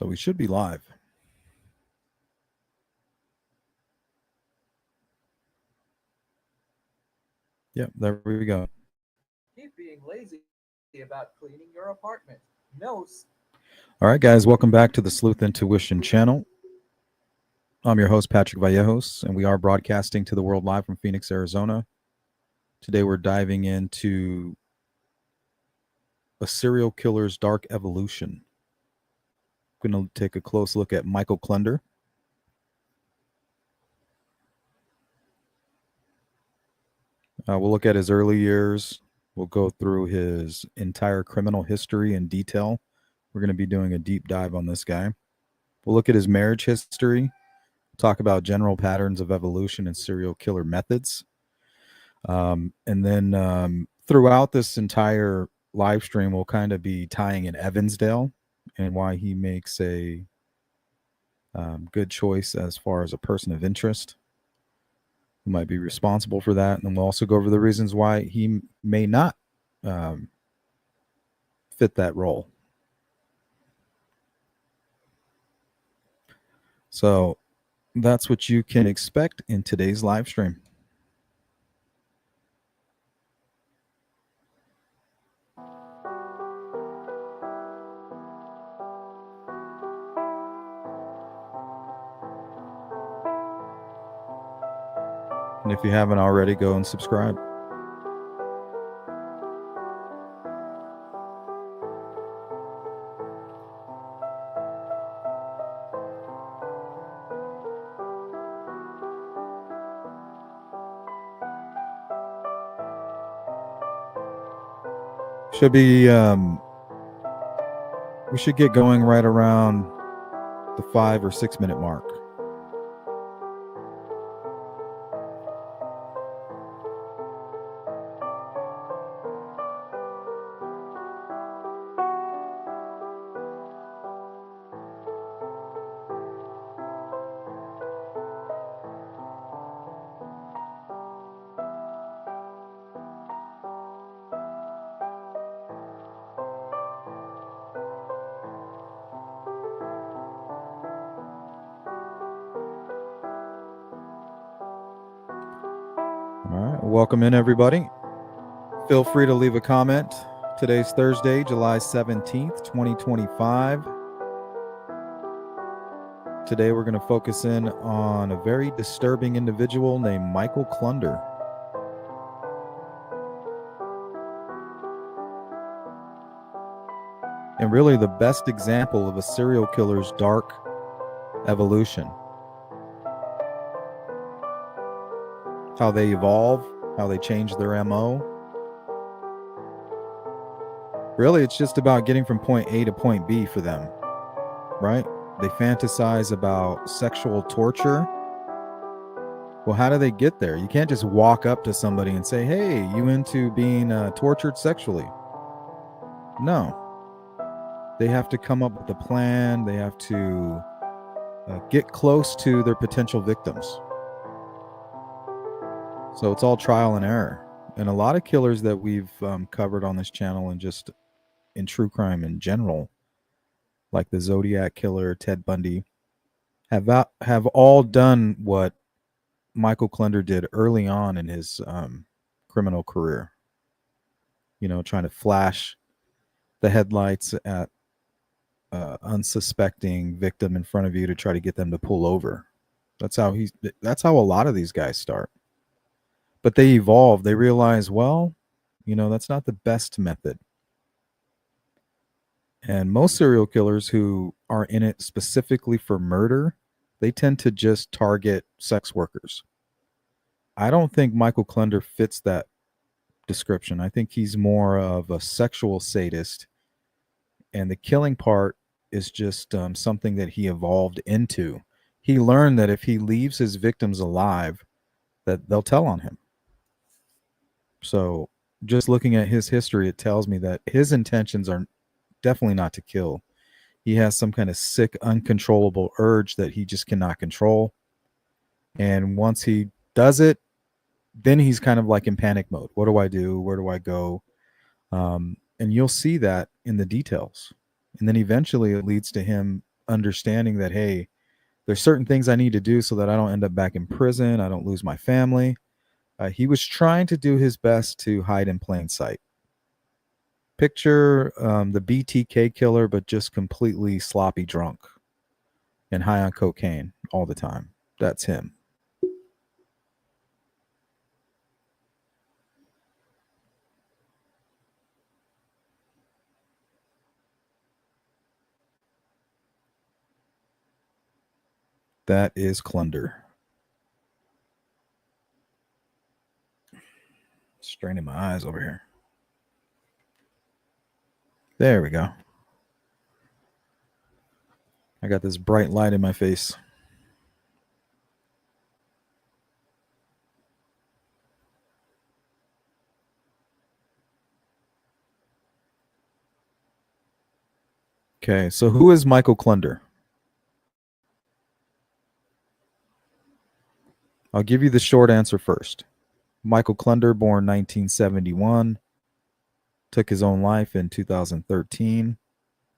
So we should be live. Yep, there we go. Keep being lazy about cleaning your apartment. No. All right, guys, welcome back to the Sleuth Intuition channel. I'm your host, Patrick Vallejos, and we are broadcasting to the world live from Phoenix, Arizona. Today we're diving into a serial killer's dark evolution. We're going to take a close look at Michael Klunder. We'll look at his early years. We'll go through his entire criminal history in detail. We're going to be doing a deep dive on this guy. We'll look at his marriage history, talk about general patterns of evolution and serial killer methods. And then throughout this entire live stream, we'll kind of be tying in Evansdale and why he makes a good choice as far as a person of interest who might be responsible for that. And then we'll also go over the reasons why he may not fit that role. So that's what you can expect in today's live stream. And if you haven't already, go and subscribe. Should be, we should get going right around the 5 or 6 minute mark. Welcome in, everybody. Feel free to leave a comment. Today's Thursday, July 17th, 2025. Today we're going to focus in on a very disturbing individual named Michael Klunder. And really the best example of a serial killer's dark evolution. How they evolve, how they change their MO. Really, it's just about getting from point A to point B for them, right? They fantasize about sexual torture. Well, how do they get there? You can't just walk up to somebody and say, hey, you into being tortured sexually? No. They have to come up with a plan. They have to get close to their potential victims. So it's all trial and error. And a lot of killers that we've covered on this channel and just in true crime in general, like the Zodiac Killer, Ted Bundy, have all done what Michael Klunder did early on in his criminal career. You know, trying to flash the headlights at unsuspecting victim in front of you to try to get them to pull over. That's how a lot of these guys start. But they evolve. They realize, well, you know, that's not the best method. And most serial killers who are in it specifically for murder, they tend to just target sex workers. I don't think Michael Klunder fits that description. I think he's more of a sexual sadist. And the killing part is just something that he evolved into. He learned that if he leaves his victims alive, that they'll tell on him. So just looking at his history, it tells me that his intentions are definitely not to kill. He has some kind of sick, uncontrollable urge that he just cannot control. And once he does it, then he's kind of like in panic mode. What do I do? Where do I go? And you'll see that in the details. And then eventually it leads to him understanding that, hey, there's certain things I need to do so that I don't end up back in prison, I don't lose my family. He was trying to do his best to hide in plain sight. Picture the BTK killer, but just completely sloppy drunk and high on cocaine all the time. That's him. That is Klunder. Straining my eyes over here. There we go. I got this bright light in my face. Okay, so who is Michael Klunder? I'll give you the short answer first. Michael Klunder, born 1971, took his own life in 2013,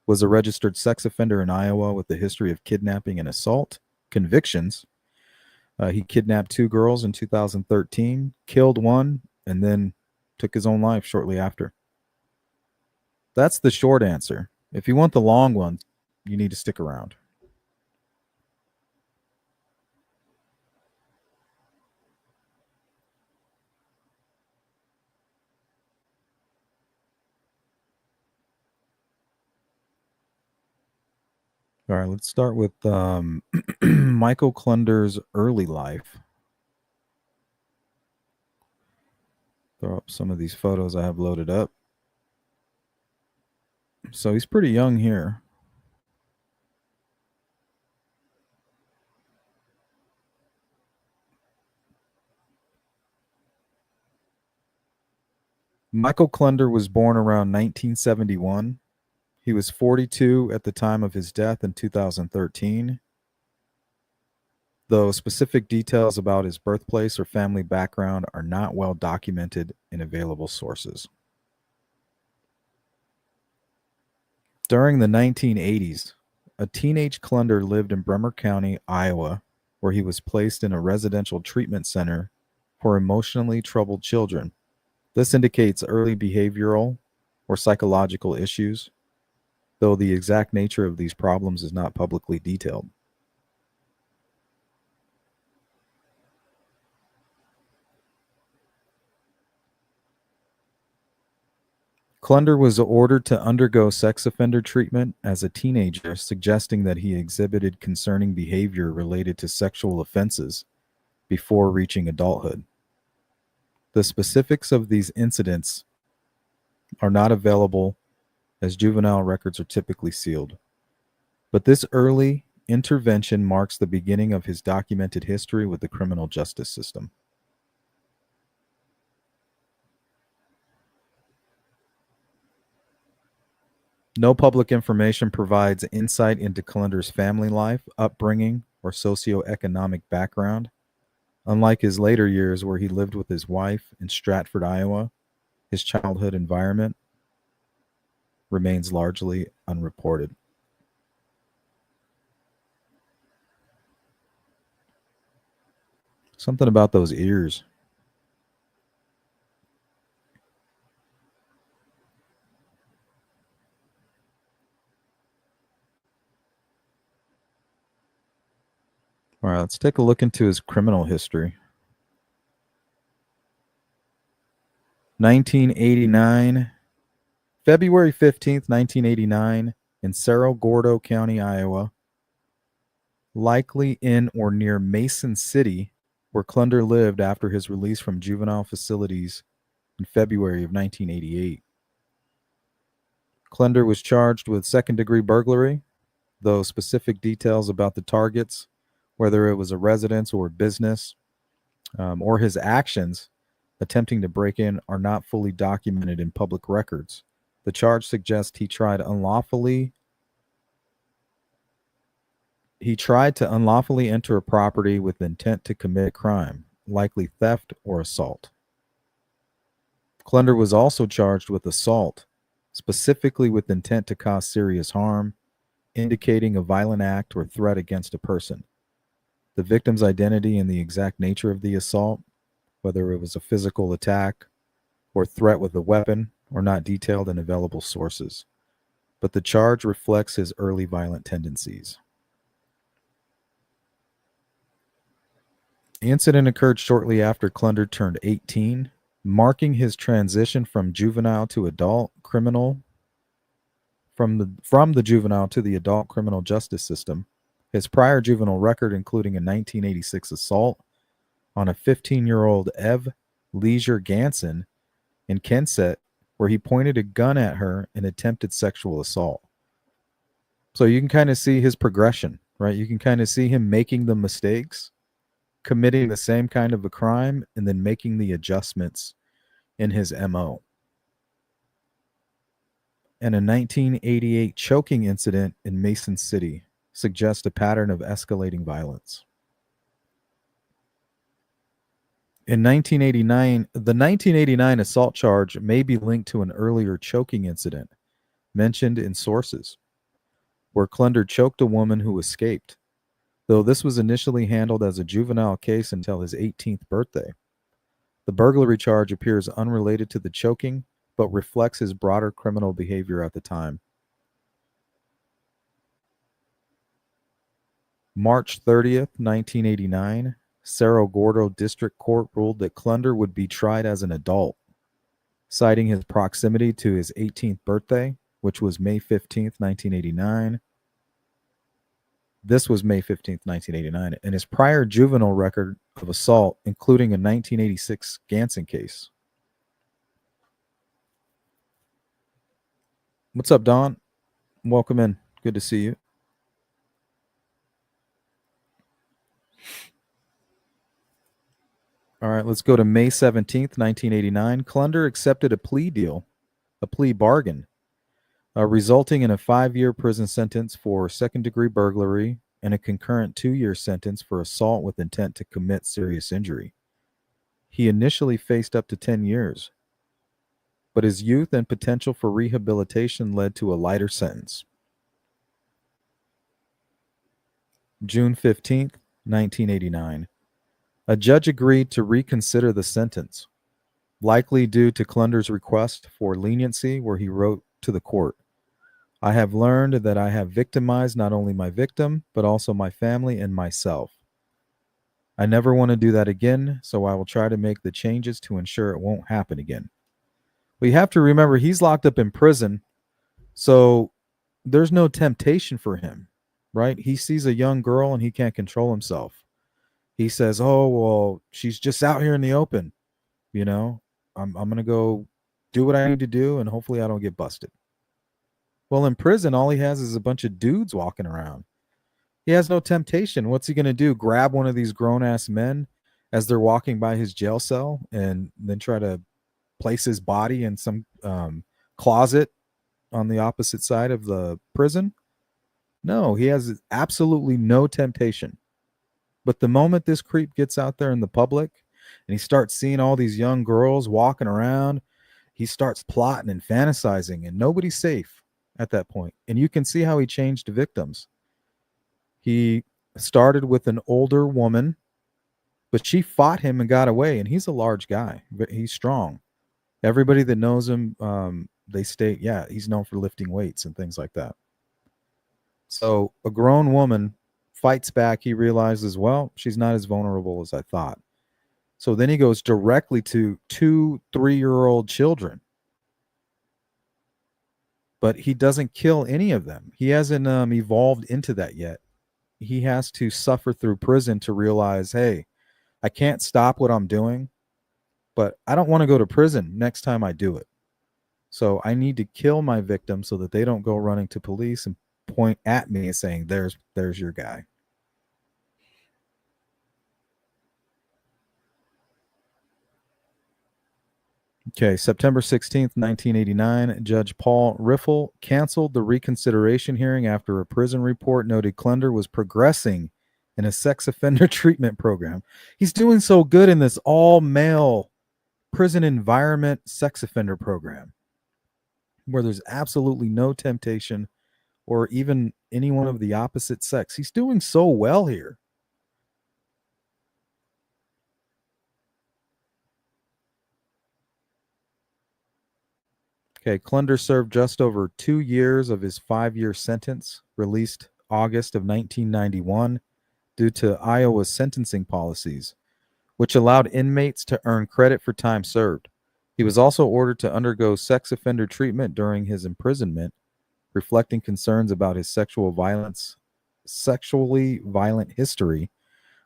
was a registered sex offender in Iowa with a history of kidnapping and assault convictions. He kidnapped two girls in 2013, killed one, and then took his own life shortly after. That's the short answer. If you want the long one, you need to stick around. All right, let's start with Michael Klunder's early life. Throw up some of these photos I have loaded up. So he's pretty young here. Michael Klunder was born around 1971. He was 42 at the time of his death in 2013, though specific details about his birthplace or family background are not well documented in available sources. During the 1980s, a teenage Klunder lived in Bremer County, Iowa, where he was placed in a residential treatment center for emotionally troubled children. This indicates early behavioral or psychological issues, though the exact nature of these problems is not publicly detailed. Klunder was ordered to undergo sex offender treatment as a teenager, suggesting that he exhibited concerning behavior related to sexual offenses before reaching adulthood. The specifics of these incidents are not available as juvenile records are typically sealed. But this early intervention marks the beginning of his documented history with the criminal justice system. No public information provides insight into Klunder's family life, upbringing, or socioeconomic background. Unlike his later years where he lived with his wife in Stratford, Iowa, his childhood environment remains largely unreported. Something about those ears. All right, let's take a look into his criminal history. 1989, February 15th, 1989, in Cerro Gordo County, Iowa, likely in or near Mason City, where Klunder lived after his release from juvenile facilities in February of 1988. Klunder was charged with second-degree burglary, though specific details about the targets, whether it was a residence or a business, or his actions attempting to break in, are not fully documented in public records. The charge suggests he tried to unlawfully enter a property with intent to commit a crime, likely theft or assault. Klunder was also charged with assault, specifically with intent to cause serious harm, indicating a violent act or threat against a person. The victim's identity and the exact nature of the assault, whether it was a physical attack or threat with a weapon, are not detailed in available sources. But the charge reflects his early violent tendencies. The incident occurred shortly after Klunder turned 18, marking his transition from juvenile to adult criminal from the juvenile to the adult criminal justice system. His prior juvenile record, including a 1986 assault on a 15-year-old Ev Leisure Ganson in Kensett, where he pointed a gun at her and attempted sexual assault. So you can kind of see his progression, right? You can kind of see him making the mistakes, committing the same kind of a crime, and then making the adjustments in his MO. And a 1988 choking incident in Mason City suggests a pattern of escalating violence. In 1989, the 1989 assault charge may be linked to an earlier choking incident mentioned in sources, where Klunder choked a woman who escaped, though this was initially handled as a juvenile case until his 18th birthday. The burglary charge appears unrelated to the choking, but reflects his broader criminal behavior at the time. March 30th, 1989, Cerro Gordo District Court ruled that Klunder would be tried as an adult, citing his proximity to his 18th birthday, which was May 15th, 1989. This was May 15th, 1989, and his prior juvenile record of assault, including a 1986 Ganson case. What's up, Don? Welcome in. Good to see you. All right, let's go to May 17th, 1989. Klunder accepted a plea deal, a plea bargain, resulting in a 5-year prison sentence for second-degree burglary and a concurrent 2-year sentence for assault with intent to commit serious injury. He initially faced up to 10 years, but his youth and potential for rehabilitation led to a lighter sentence. June 15th, 1989. A judge agreed to reconsider the sentence, likely due to Klunder's request for leniency, where he wrote to the court, "I have learned that I have victimized not only my victim, but also my family and myself. I never want to do that again, so I will try to make the changes to ensure it won't happen again." We have to remember he's locked up in prison, so there's no temptation for him, right? He sees a young girl and he can't control himself. He says, "Oh, well, she's just out here in the open. You know, I'm going to go do what I need to do, and hopefully I don't get busted." Well, in prison, all he has is a bunch of dudes walking around. He has no temptation. What's he going to do? Grab one of these grown ass men as they're walking by his jail cell and then try to place his body in some closet on the opposite side of the prison? No, he has absolutely no temptation. But the moment this creep gets out there in the public and he starts seeing all these young girls walking around, he starts plotting and fantasizing, and nobody's safe at that point. And you can see how he changed victims. He started with an older woman, but she fought him and got away. And he's a large guy, but he's strong. Everybody that knows him, they state, yeah, he's known for lifting weights and things like that. So a grown woman fights back. He realizes, well, she's not as vulnerable as I thought. So then he goes directly to 2, 3-year-old children. But he doesn't kill any of them. He hasn't evolved into that yet. He has to suffer through prison to realize, hey, I can't stop what I'm doing, but I don't want to go to prison next time I do it. So I need to kill my victim so that they don't go running to police and point at me and saying, there's your guy. Okay, September 16th, 1989, Judge Paul Riffle canceled the reconsideration hearing after a prison report noted Klunder was progressing in a sex offender treatment program. He's doing so good in this all-male prison environment sex offender program where there's absolutely no temptation or even anyone of the opposite sex. He's doing so well here. Okay, Klunder served just over 2 years of his 5 year sentence, released August of 1991, due to Iowa's sentencing policies, which allowed inmates to earn credit for time served. He was also ordered to undergo sex offender treatment during his imprisonment, reflecting concerns about his sexually violent history,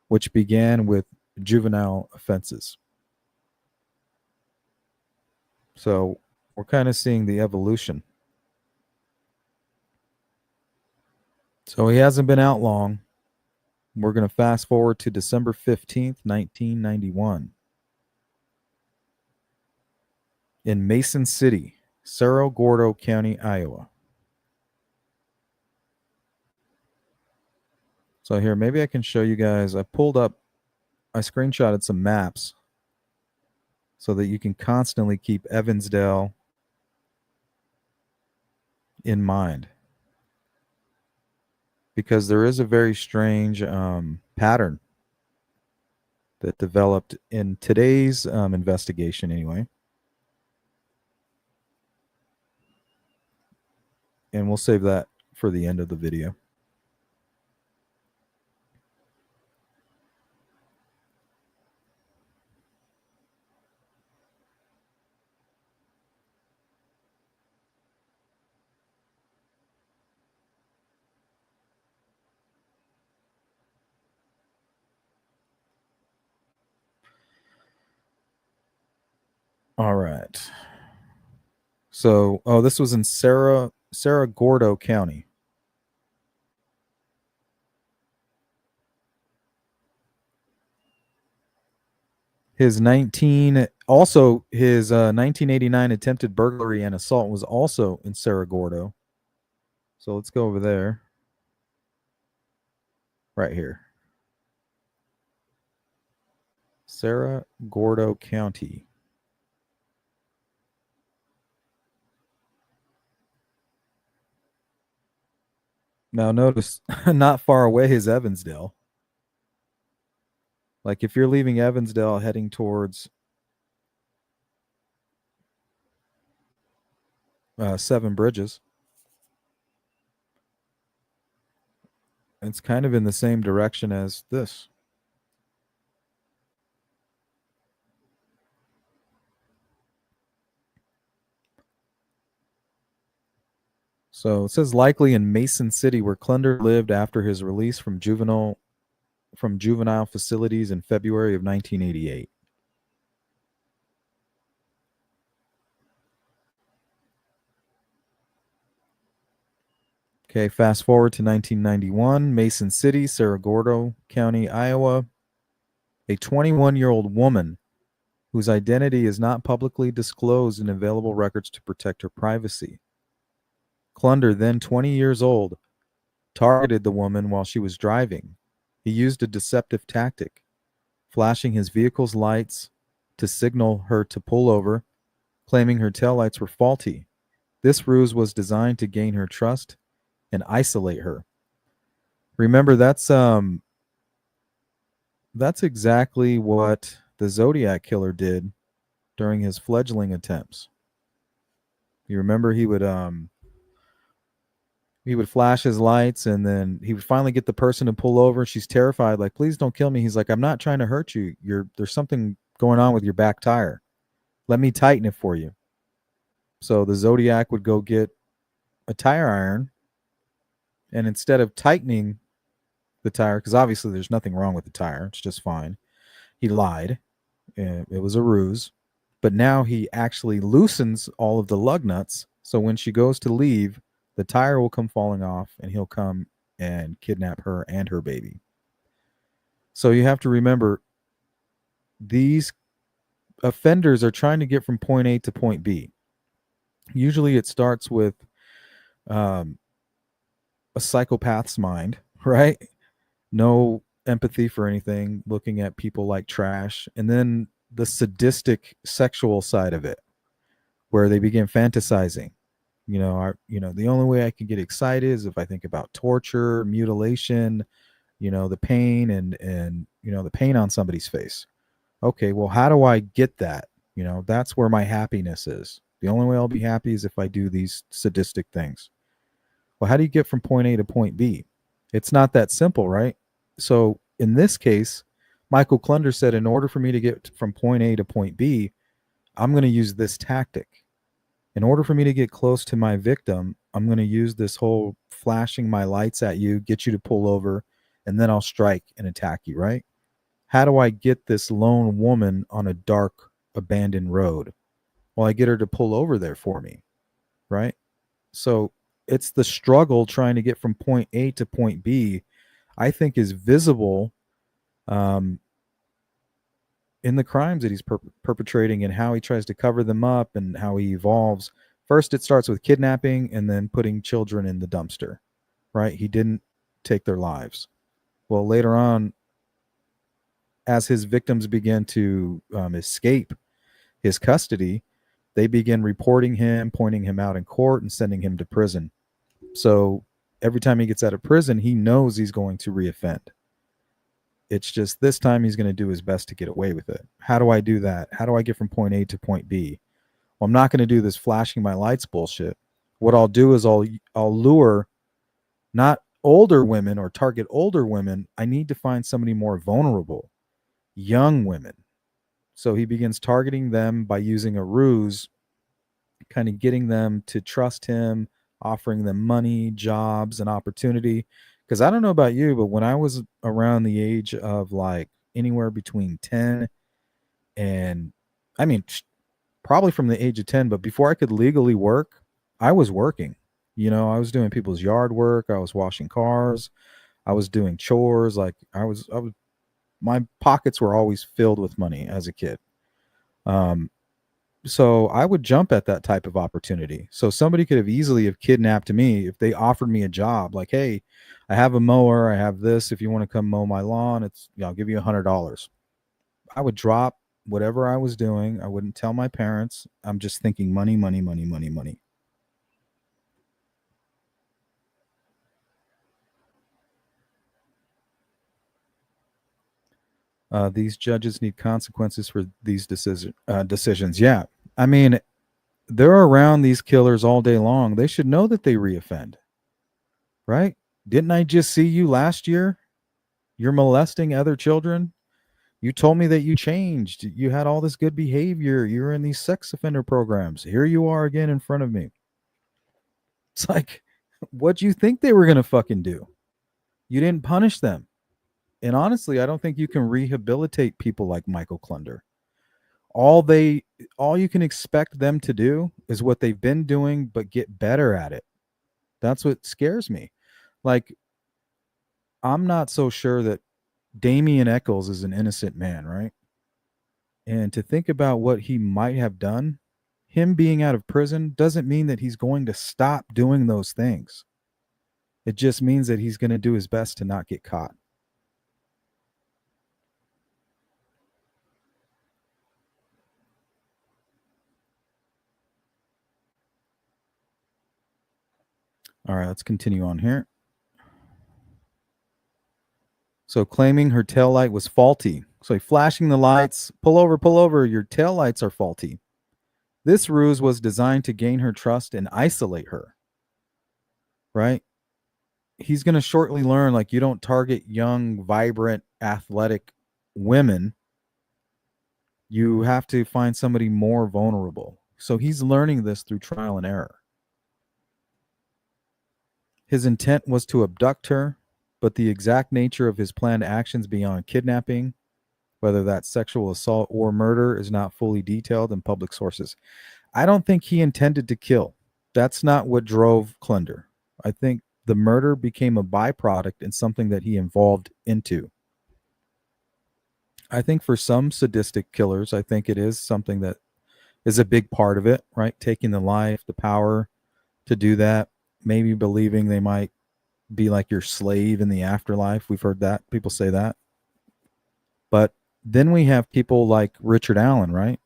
which began with juvenile offenses. So we're kind of seeing the evolution. So he hasn't been out long. We're going to fast forward to December 15th, 1991. In Mason City, Cerro Gordo County, Iowa. So here, maybe I can show you guys. I screenshotted some maps so that you can constantly keep Evansdale in mind, because there is a very strange pattern that developed in today's investigation anyway. And we'll save that for the end of the video. All right. So, this was in Cerro Gordo County. His 1989 attempted burglary and assault was also in Cerro Gordo. So let's go over there. Right here. Cerro Gordo County. Now notice, not far away is Evansdale. Like if you're leaving Evansdale heading towards Seven Bridges, it's kind of in the same direction as this. So it says likely in Mason City, where Klunder lived after his release from juvenile facilities in February of 1988. Okay, fast forward to 1991, Mason City, Cerro Gordo County, Iowa. A 21-year-old woman whose identity is not publicly disclosed in available records to protect her privacy. Klunder, then 20 years old, targeted the woman while she was driving. He used a deceptive tactic, flashing his vehicle's lights to signal her to pull over, claiming her taillights were faulty. This ruse was designed to gain her trust and isolate her. Remember, that's exactly what the Zodiac killer did during his fledgling attempts. You remember he would flash his lights, and then he would finally get the person to pull over. She's terrified, like, please don't kill me. He's like, I'm not trying to hurt you. There's something going on with your back tire. Let me tighten it for you. So the Zodiac would go get a tire iron, and instead of tightening the tire, because obviously there's nothing wrong with the tire, it's just fine, he lied. It was a ruse. But now he actually loosens all of the lug nuts, so when she goes to leave, the tire will come falling off, and he'll come and kidnap her and her baby. So you have to remember, these offenders are trying to get from point A to point B. Usually it starts with a psychopath's mind, right? No empathy for anything, looking at people like trash. And then the sadistic sexual side of it, where they begin fantasizing The only way I can get excited is if I think about torture, mutilation, the pain and the pain on somebody's face. Okay, well, how do I get that? That's where my happiness is. The only way I'll be happy is if I do these sadistic things. Well, how do you get from point A to point B? It's not that simple, right? So in this case, Michael Klunder said, in order for me to get from point A to point B, I'm going to use this tactic. In order for me to get close to my victim, I'm going to use this whole flashing my lights at you, get you to pull over, and then I'll strike and attack you, right? How do I get this lone woman on a dark, abandoned road? Well, I get her to pull over there for me, right? So it's the struggle trying to get from point A to point B, I think, is visible um, in the crimes that he's perpetrating and how he tries to cover them up and how he evolves. First, it starts with kidnapping and then putting children in the dumpster, right? He didn't take their lives. Well, later on, as his victims begin to escape his custody, they begin reporting him, pointing him out in court, and sending him to prison. So every time he gets out of prison, he knows he's going to reoffend. It's just this time he's going to do his best to get away with it. How do I do that? How do I get from point A to point B? Well, I'm not going to do this flashing my lights bullshit. What I'll do is I'll lure not older women or target older women. I need to find somebody more vulnerable, young women. So he begins targeting them by using a ruse, kind of getting them to trust him, offering them money, jobs, and opportunity. Because I don't know about you, but when I was around the age of like anywhere between 10 and, I mean, probably from the age of 10, but before I could legally work, I was working. I was doing people's yard work, I was washing cars, I was doing chores. Like I was, my pockets were always filled with money as a kid. Um, so I would jump at that type of opportunity. So somebody could have easily have kidnapped me if they offered me a job. Like, hey, I have a mower, I have this. If you want to come mow my lawn, I'll give you $100. I would drop whatever I was doing. I wouldn't tell my parents. I'm just thinking money, money, money, money, money. These judges need consequences for these decisions. Yeah, I mean, they're around these killers all day long. They should know that they reoffend, right? Didn't I just see you last year? You're molesting other children. You told me that you changed. You had all this good behavior. You're in these sex offender programs. Here you are again in front of me. It's like, what do you think they were going to fucking do? You didn't punish them. And honestly, I don't think you can rehabilitate people like Michael Klunder. All they all you can expect them to do is what they've been doing but get better at it. That's what scares me. Like, I'm not so sure that Damian Eccles is an innocent man, right? And to think about what he might have done, him being out of prison doesn't mean that he's going to stop doing those things. It just means that he's going to do his best to not get caught. All right, let's continue on here. So claiming her tail light was faulty. So flashing the lights, pull over, your tail lights are faulty. This ruse was designed to gain her trust and isolate her, right? He's going to shortly learn like you don't target young, vibrant, athletic women. You have to find somebody more vulnerable. So he's learning this through trial and error. His intent was to abduct her, but the exact nature of his planned actions beyond kidnapping, whether that's sexual assault or murder, is not fully detailed in public sources. I don't think he intended to kill. That's not what drove Klunder. I think the murder became a byproduct and something that he evolved into. I think for some sadistic killers, I think it is something that is a big part of it, right? Taking the life, the power to do that, maybe believing they might be like your slave in the afterlife. We've heard that. People say that. But then we have people like Richard Allen, right?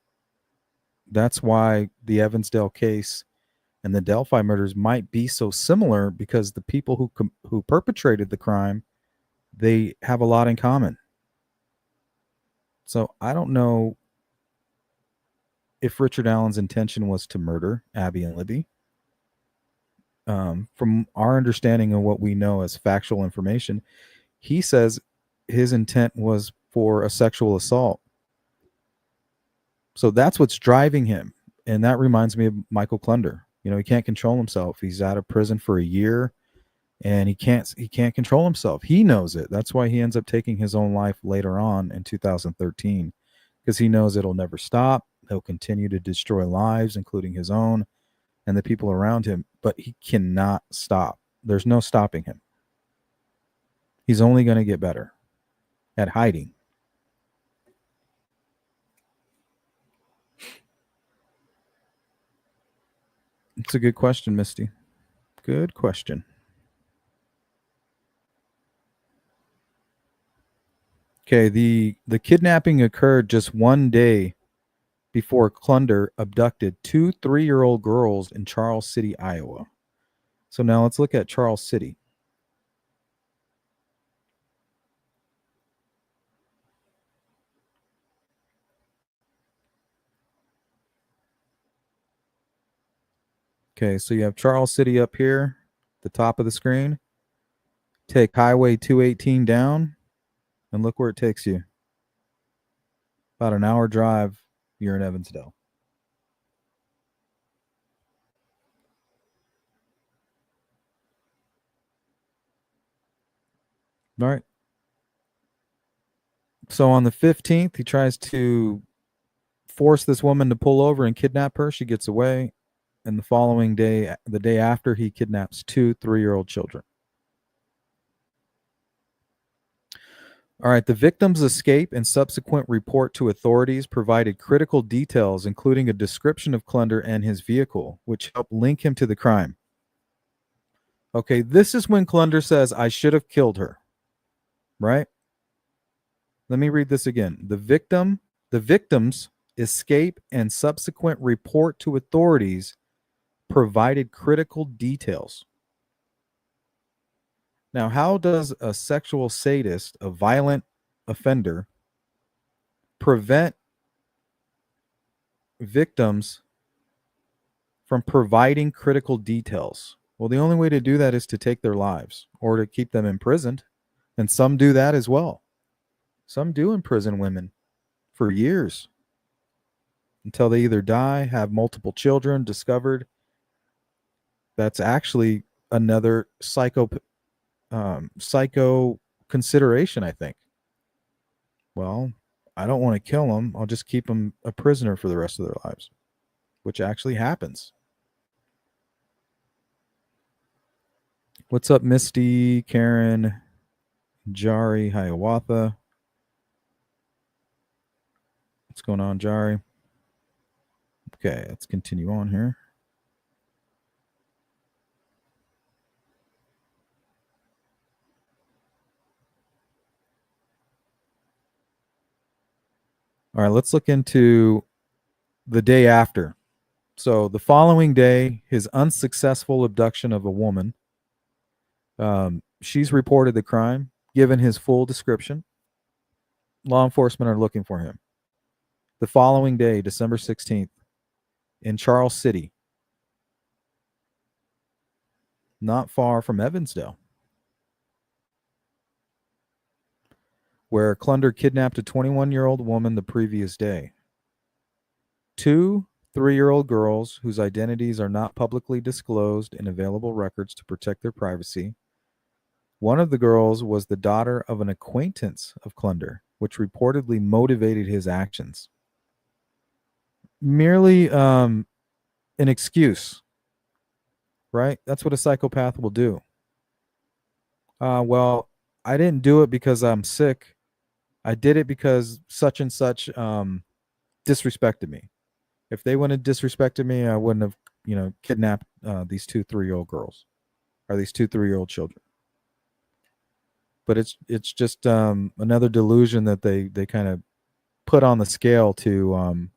That's why the Evansdale case And the Delphi murders might be so similar because the people who perpetrated the crime, they have a lot in common. So I don't know if Richard Allen's intention was to murder Abby and Libby. From our understanding of what we know as factual information, he says his intent was for a sexual assault. So that's what's driving him. And that reminds me of Michael Klunder. He can't control himself. He's out of prison for a year and he can't control himself. He knows it. That's why he ends up taking his own life later on in 2013 because he knows it'll never stop. He'll continue to destroy lives, including his own and the people around him, but he cannot stop. There's no stopping him. He's only going to get better at hiding. It's a good question, Misty. Good question. Okay, the kidnapping occurred just one day before Klunder abducted two 3-year-old girls in Charles City, Iowa. So now let's look at Charles City. Okay, so you have Charles City up here, the top of the screen. Take Highway 218 down, and look where it takes you. About an hour drive, you're in Evansdale. All right. So on the 15th, he tries to force this woman to pull over and kidnap her. She gets away. And the following day, the day after, he kidnaps two 3-year-old children. All right, the victim's escape and subsequent report to authorities provided critical details, including a description of Klunder and his vehicle, which helped link him to the crime. Okay, this is when Klunder says, I should have killed her. Right? Let me read this again. The victim's escape and subsequent report to authorities provided critical details. Now, how does a sexual sadist, a violent offender, prevent victims from providing critical details? Well, the only way to do that is to take their lives or to keep them imprisoned. And some do that as well. Some do imprison women for years until they either die, have multiple children discovered. That's actually another psycho consideration, I think. Well, I don't want to kill them. I'll just keep them a prisoner for the rest of their lives, which actually happens. What's up, Misty, Karen, Jari, Hiawatha? What's going on, Jari? Okay, let's continue on here. All right, let's look into the day after. So the following day, his unsuccessful abduction of a woman. She's reported the crime, given his full description. Law enforcement are looking for him. The following day, December 16th, in Charles City, not far from Evansdale, where Klunder kidnapped a 21-year-old woman the previous day. Two 3-year-old girls whose identities are not publicly disclosed in available records to protect their privacy. One of the girls was the daughter of an acquaintance of Klunder, which reportedly motivated his actions. Merely an excuse, right? That's what a psychopath will do. Well, I didn't do it because I'm sick. I did it because such and such disrespected me. If they wouldn't have disrespected me, I wouldn't have, kidnapped these two 3-year-old girls or these two 3-year-old children. But it's just another delusion that they kind of put on the scale to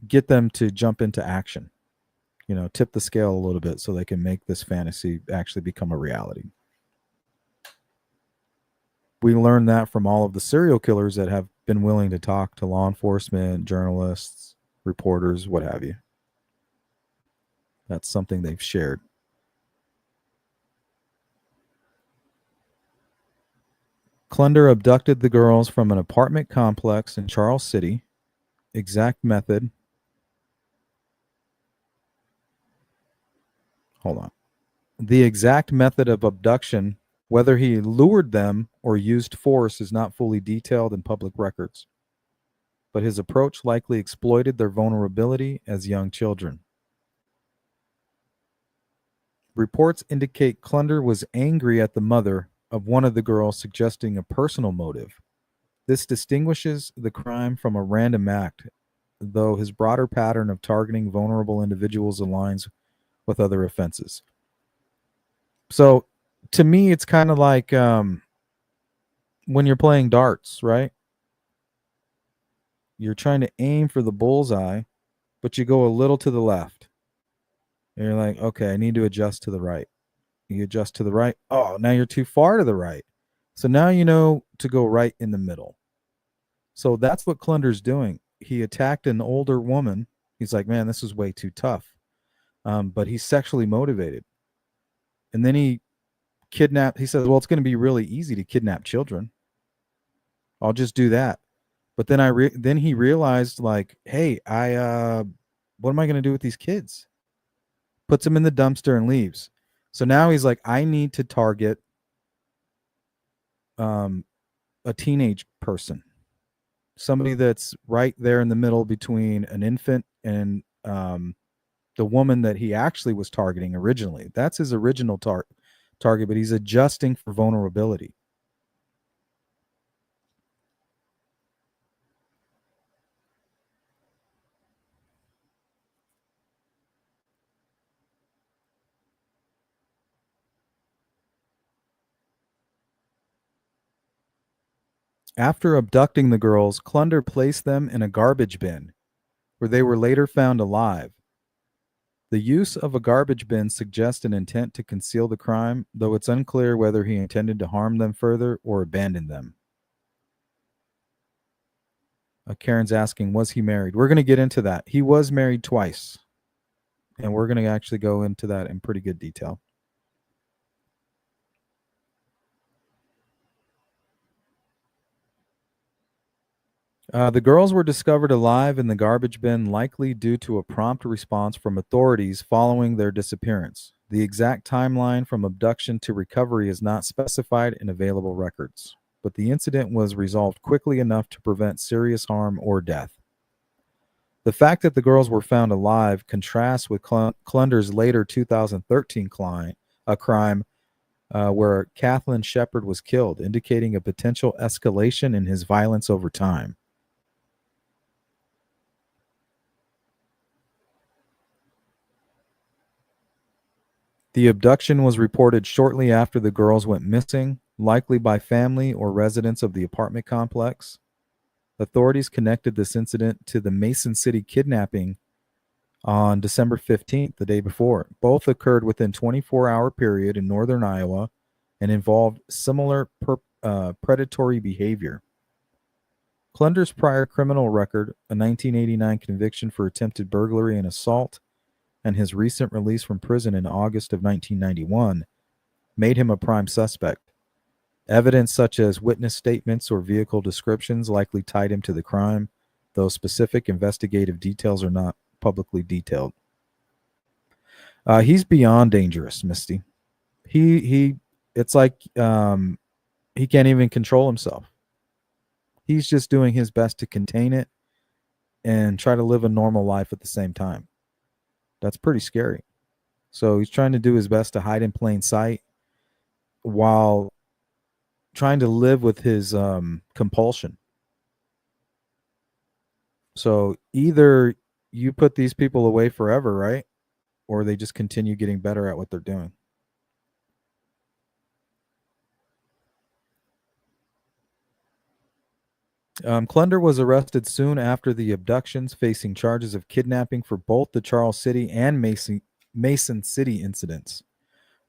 get them to jump into action. tip the scale a little bit so they can make this fantasy actually become a reality. We learned that from all of the serial killers that have been willing to talk to law enforcement, journalists, reporters, what have you. That's something they've shared. Klunder abducted the girls from an apartment complex in Charles City. Exact method. Hold on. The exact method of abduction, whether he lured them or used force, is not fully detailed in public records. But his approach likely exploited their vulnerability as young children. Reports indicate Klunder was angry at the mother of one of the girls, suggesting a personal motive. This distinguishes the crime from a random act, though his broader pattern of targeting vulnerable individuals aligns with other offenses. So, to me, it's kind of like when you're playing darts, right? You're trying to aim for the bullseye, but you go a little to the left. And you're like, okay, I need to adjust to the right. You adjust to the right. Oh, now you're too far to the right. So now you know to go right in the middle. So that's what Klunder's doing. He attacked an older woman. He's like, man, this is way too tough. But he's sexually motivated. And then he kidnapped. He says, well, it's going to be really easy to kidnap children. I'll just do that. But then then he realized, like, hey, what am I going to do with these kids? Puts them in the dumpster and leaves. So now he's like, I need to target a teenage person, somebody that's right there in the middle between an infant and the woman that he actually was targeting originally. That's his original target, but he's adjusting for vulnerability. After abducting the girls, Klunder placed them in a garbage bin, where they were later found alive. The use of a garbage bin suggests an intent to conceal the crime, though it's unclear whether he intended to harm them further or abandon them. Karen's asking, was he married? We're going to get into that. He was married twice, and we're going to actually go into that in pretty good detail. The girls were discovered alive in the garbage bin, likely due to a prompt response from authorities following their disappearance. The exact timeline from abduction to recovery is not specified in available records, but the incident was resolved quickly enough to prevent serious harm or death. The fact that the girls were found alive contrasts with Klunder's later 2013 crime where Kathleen Shepard was killed, indicating a potential escalation in his violence over time. The abduction was reported shortly after the girls went missing, likely by family or residents of the apartment complex. Authorities connected this incident to the Mason City kidnapping on December 15th, the day before. Both occurred within 24-hour period in northern Iowa and involved similar predatory behavior. Klunder's prior criminal record, a 1989 conviction for attempted burglary and assault, and his recent release from prison in August of 1991 made him a prime suspect. Evidence such as witness statements or vehicle descriptions likely tied him to the crime, though specific investigative details are not publicly detailed. He's beyond dangerous, Misty. It's like he can't even control himself. He's just doing his best to contain it and try to live a normal life at the same time. That's pretty scary. So he's trying to do his best to hide in plain sight while trying to live with his compulsion. So either you put these people away forever, right? Or they just continue getting better at what they're doing. Klunder was arrested soon after the abductions, facing charges of kidnapping for both the Charles City and Mason City incidents.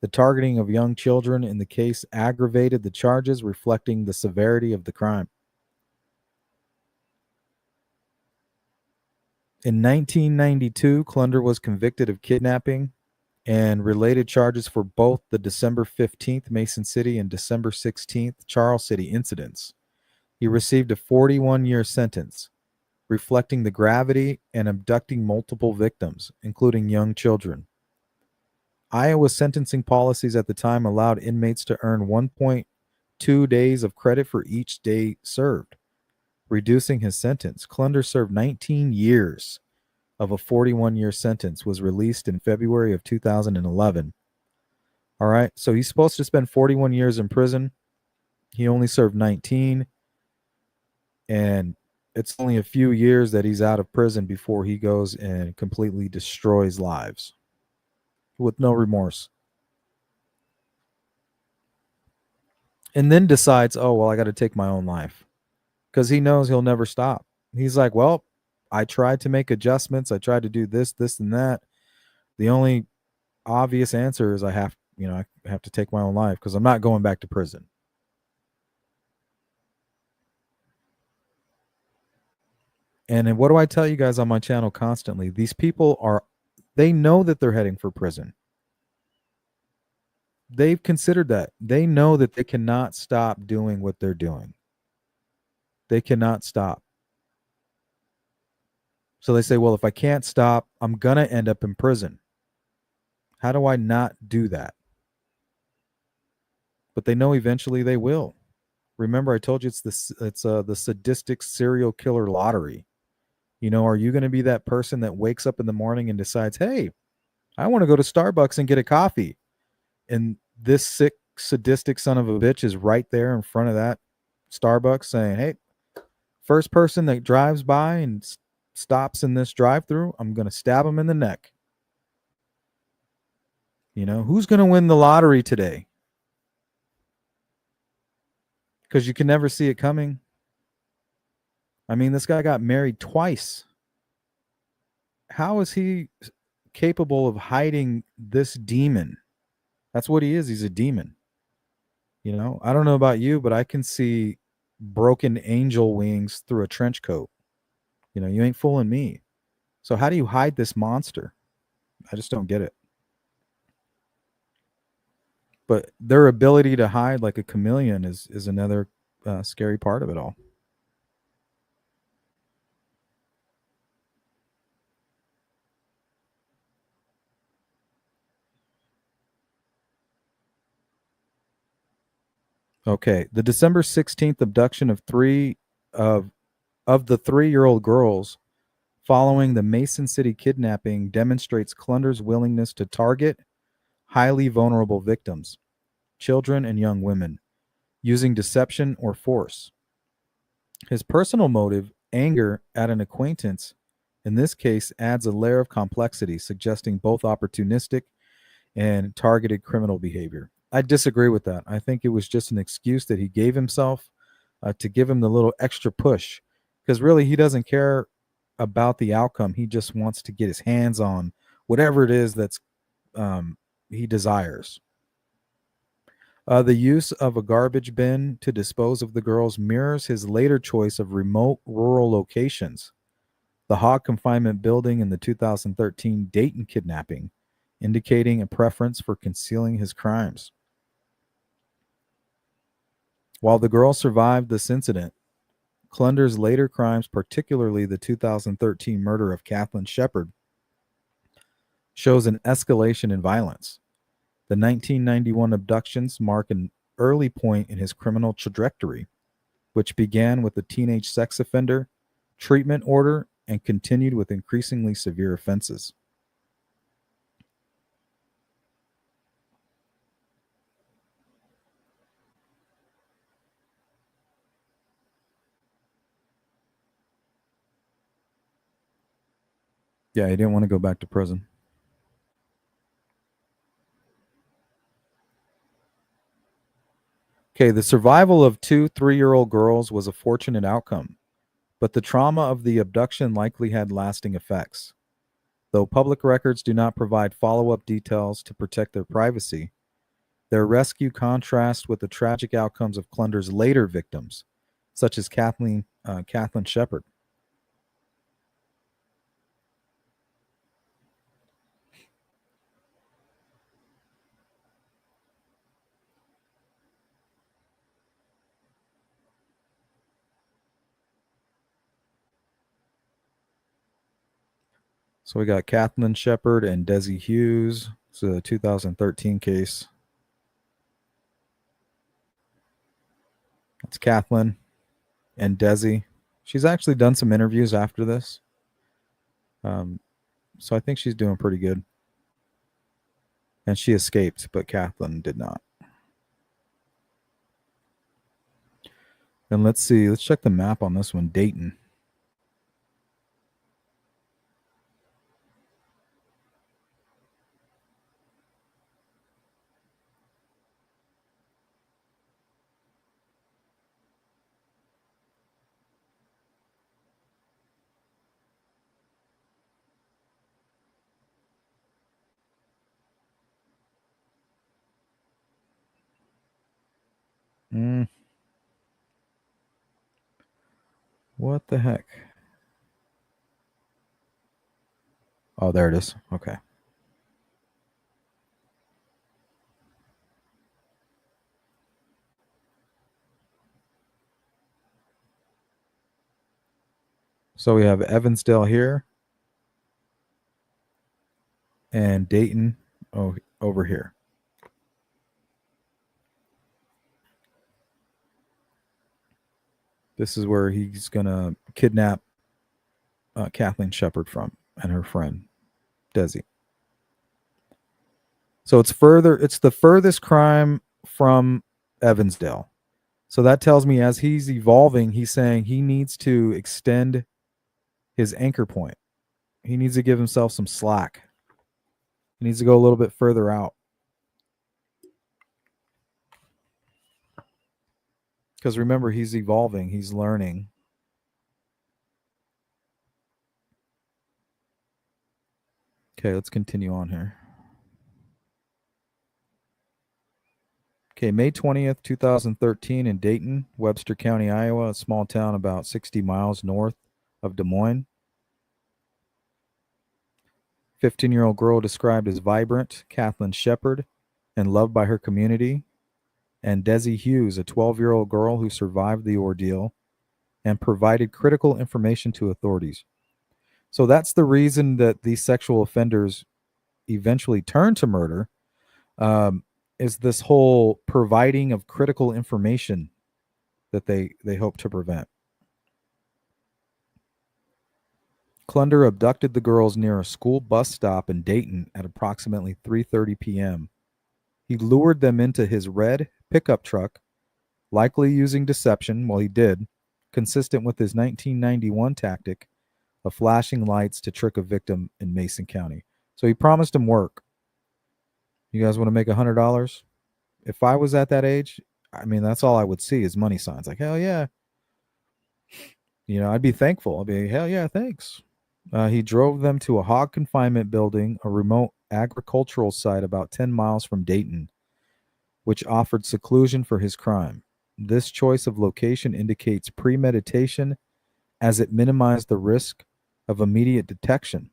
The targeting of young children in the case aggravated the charges, reflecting the severity of the crime. In 1992, Klunder was convicted of kidnapping and related charges for both the December 15th Mason City and December 16th Charles City incidents. He received a 41-year sentence, reflecting the gravity and abducting multiple victims, including young children. Iowa's sentencing policies at the time allowed inmates to earn 1.2 days of credit for each day served, reducing his sentence. Klunder served 19 years of a 41-year sentence, was released in February of 2011. All right, so he's supposed to spend 41 years in prison. He only served 19, and it's only a few years that he's out of prison before he goes and completely destroys lives with no remorse. And then decides, oh, well, I got to take my own life because he knows he'll never stop. He's like, well, I tried to make adjustments. I tried to do this, this, and that. The only obvious answer is I have to take my own life because I'm not going back to prison. And then what do I tell you guys on my channel constantly? These people they know that they're heading for prison. They've considered that. They know that they cannot stop doing what they're doing. They cannot stop. So they say, well, if I can't stop, I'm going to end up in prison. How do I not do that? But they know eventually they will. Remember, I told you it's the sadistic serial killer lottery. Are you going to be that person that wakes up in the morning and decides, hey, I want to go to Starbucks and get a coffee? And this sick, sadistic son of a bitch is right there in front of that Starbucks saying, hey, first person that drives by and stops in this drive-through, I'm going to stab him in the neck. Who's going to win the lottery today? Because you can never see it coming. I mean, this guy got married twice. How is he capable of hiding this demon? That's what he is. He's a demon. I don't know about you, but I can see broken angel wings through a trench coat. You ain't fooling me. So how do you hide this monster? I just don't get it. But their ability to hide like a chameleon is another scary part of it all. Okay, the December 16th abduction of the 3-year-old girls following the Mason City kidnapping demonstrates Klunder's willingness to target highly vulnerable victims, children and young women, using deception or force. His personal motive, anger at an acquaintance, in this case adds a layer of complexity, suggesting both opportunistic and targeted criminal behavior. I disagree with that. I think it was just an excuse that he gave himself to give him the little extra push, because really he doesn't care about the outcome. He just wants to get his hands on whatever it is that's he desires. The use of a garbage bin to dispose of the girls mirrors his later choice of remote rural locations. The hog confinement building in the 2013 Dayton kidnapping, indicating a preference for concealing his crimes. While the girls survived this incident, Klunder's later crimes, particularly the 2013 murder of Kathleen Shepard, shows an escalation in violence. The 1991 abductions mark an early point in his criminal trajectory, which began with a teenage sex offender treatment order and continued with increasingly severe offenses. Yeah, he didn't want to go back to prison. Okay, the survival of two 3-year-old girls was a fortunate outcome. but the trauma of the abduction likely had lasting effects. Though public records do not provide follow up details to protect their privacy, their rescue contrasts with the tragic outcomes of Klunder's later victims, such as Kathleen Shepard. So we got Kathleen Shepard and Desi Hughes. It's a 2013 case. It's Kathleen and Desi. She's actually done some interviews after this. So I think she's doing pretty good. And she escaped, but Kathleen did not. And let's see. Let's check the map on this one. Dayton. Mm, what the heck? Oh, there it is. Okay. So we have Evansdale here and Dayton over here. This is where he's going to kidnap Kathleen Shepard from and her friend, Desi. So it's the furthest crime from Evansdale. So that tells me as he's evolving, he's saying he needs to extend his anchor point. He needs to give himself some slack. He needs to go a little bit further out. Because remember, he's evolving, he's learning. Okay, let's continue on here. Okay, May 20th, 2013 in Dayton, Webster County, Iowa, a small town about 60 miles north of Des Moines. 15-year-old girl described as vibrant, Kathleen Shepard, and loved by her community, and Desi Hughes, a 12-year-old girl who survived the ordeal and provided critical information to authorities. So that's the reason that these sexual offenders eventually turn to murder, is this whole providing of critical information that they hope to prevent. Klunder abducted the girls near a school bus stop in Dayton at approximately 3:30 p.m. He lured them into his red pickup truck, likely using deception, well, he did, consistent with his 1991 tactic of flashing lights to trick a victim in Mason County. So he promised him work. You guys want to make $100? If I was at that age, I mean, that's all I would see is money signs. Like, hell yeah. I'd be thankful. I'd be, hell yeah, thanks. He drove them to a hog confinement building, a remote agricultural site about 10 miles from Dayton, which offered seclusion for his crime. This choice of location indicates premeditation as it minimized the risk of immediate detection.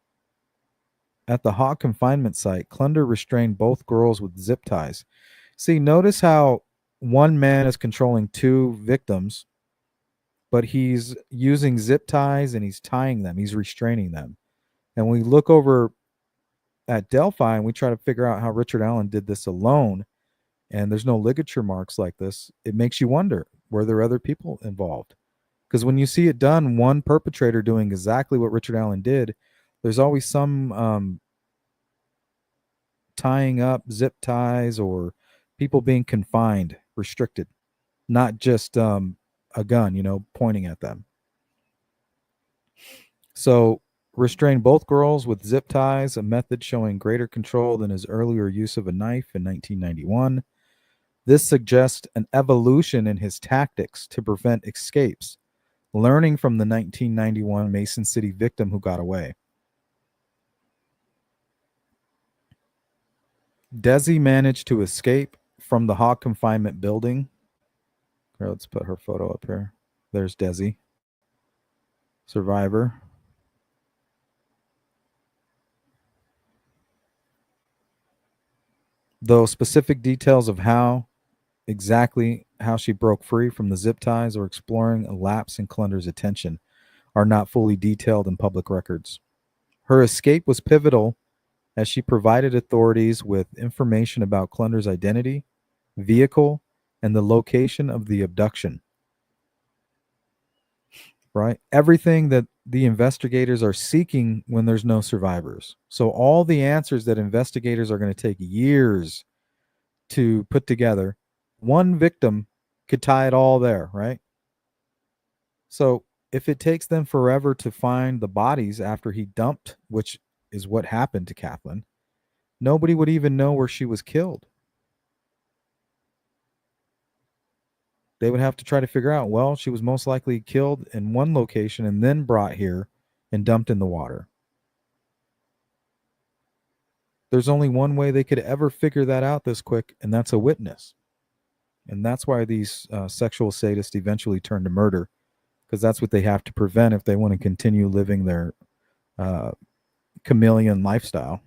At the hog confinement site, Klunder restrained both girls with zip ties. See, notice how one man is controlling two victims, but he's using zip ties and he's tying them. He's restraining them. And we look over at Delphi and we try to figure out how Richard Allen did this alone, and there's no ligature marks like this. It makes you wonder, were there other people involved? Because when you see it done, one perpetrator doing exactly what Richard Allen did, there's always some tying up, zip ties, or people being confined, restricted, not just a gun, pointing at them. So restrain both girls with zip ties, a method showing greater control than his earlier use of a knife in 1991. This suggests an evolution in his tactics to prevent escapes. learning from the 1991 Mason City victim who got away. Desi managed to escape from the hog confinement building. Here, let's put her photo up here. There's Desi, survivor. Though specific details of exactly how she broke free from the zip ties or exploring a lapse in Klunder's attention are not fully detailed in public records. Her escape was pivotal as she provided authorities with information about Klunder's identity, vehicle, and the location of the abduction. Right? Everything that the investigators are seeking when there's no survivors. So, all the answers that investigators are going to take years to put together, one victim could tie it all there, right? So, if it takes them forever to find the bodies after he dumped, which is what happened to Kathleen, nobody would even know where she was killed. They would have to try to figure out, well, she was most likely killed in one location and then brought here and dumped in the water. There's only one way they could ever figure that out this quick, and that's a witness. And that's why these sexual sadists eventually turn to murder, because that's what they have to prevent if they want to continue living their uh, chameleon lifestyle.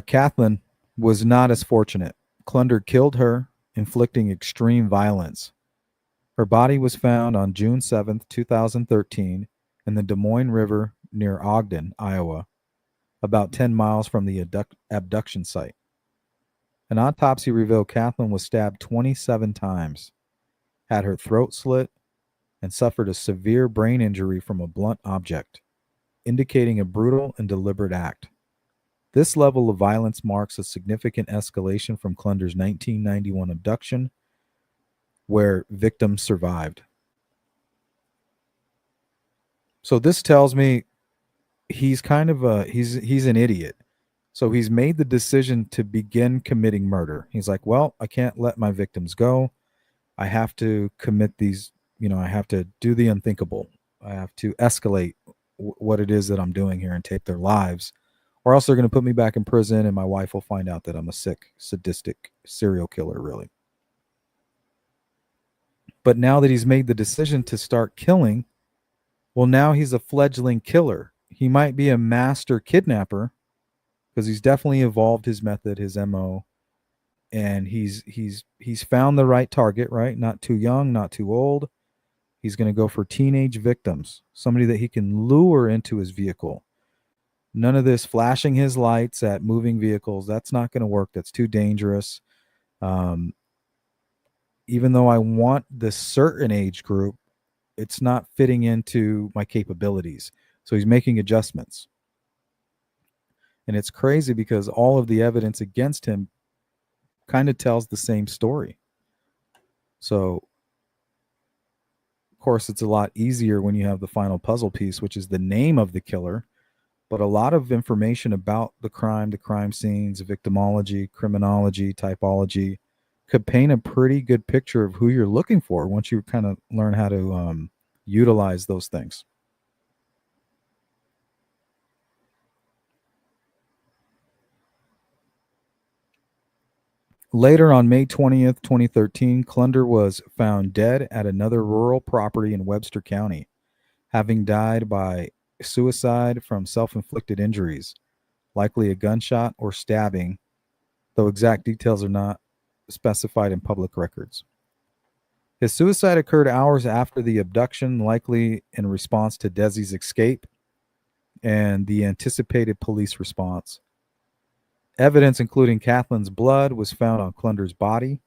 Kathleen was not as fortunate. Klunder killed her, inflicting extreme violence. Her body was found on June 7th, 2013, in the Des Moines River near Ogden, Iowa, about 10 miles from the abduction site. An autopsy revealed Kathleen was stabbed 27 times, had her throat slit, and suffered a severe brain injury from a blunt object, indicating a brutal and deliberate act. This level of violence marks a significant escalation from Klunder's 1991 abduction, where victims survived. So this tells me he's kind of he's an idiot. So he's made the decision to begin committing murder. He's like, well, I can't let my victims go. I have to commit these, I have to do the unthinkable. I have to escalate what it is that I'm doing here and take their lives, or else they're going to put me back in prison and my wife will find out that I'm a sick, sadistic serial killer, really. But now that he's made the decision to start killing, well, now he's a fledgling killer. He might be a master kidnapper because he's definitely evolved his method, his MO, and he's found the right target, right? Not too young, not too old. He's going to go for teenage victims, somebody that he can lure into his vehicle. None of this flashing his lights at moving vehicles. That's not going to work. That's too dangerous. Um, Even though I want this certain age group, it's not fitting into my capabilities. So he's making adjustments. And it's crazy because all of the evidence against him kind of tells the same story. So, of course, it's a lot easier when you have the final puzzle piece, which is the name of the killer. But a lot of information about the crime scenes, victimology, criminology, typology could paint a pretty good picture of who you're looking for once you kind of learn how to utilize those things. Later on May 20th, 2013, Klunder was found dead at another rural property in Webster County, having died by suicide from self-inflicted injuries, likely a gunshot or stabbing, though exact details are not specified in public records. His suicide occurred hours after the abduction, likely in response to Desi's escape and the anticipated police response. Evidence, including Kathleen's blood, was found on Klunder's body,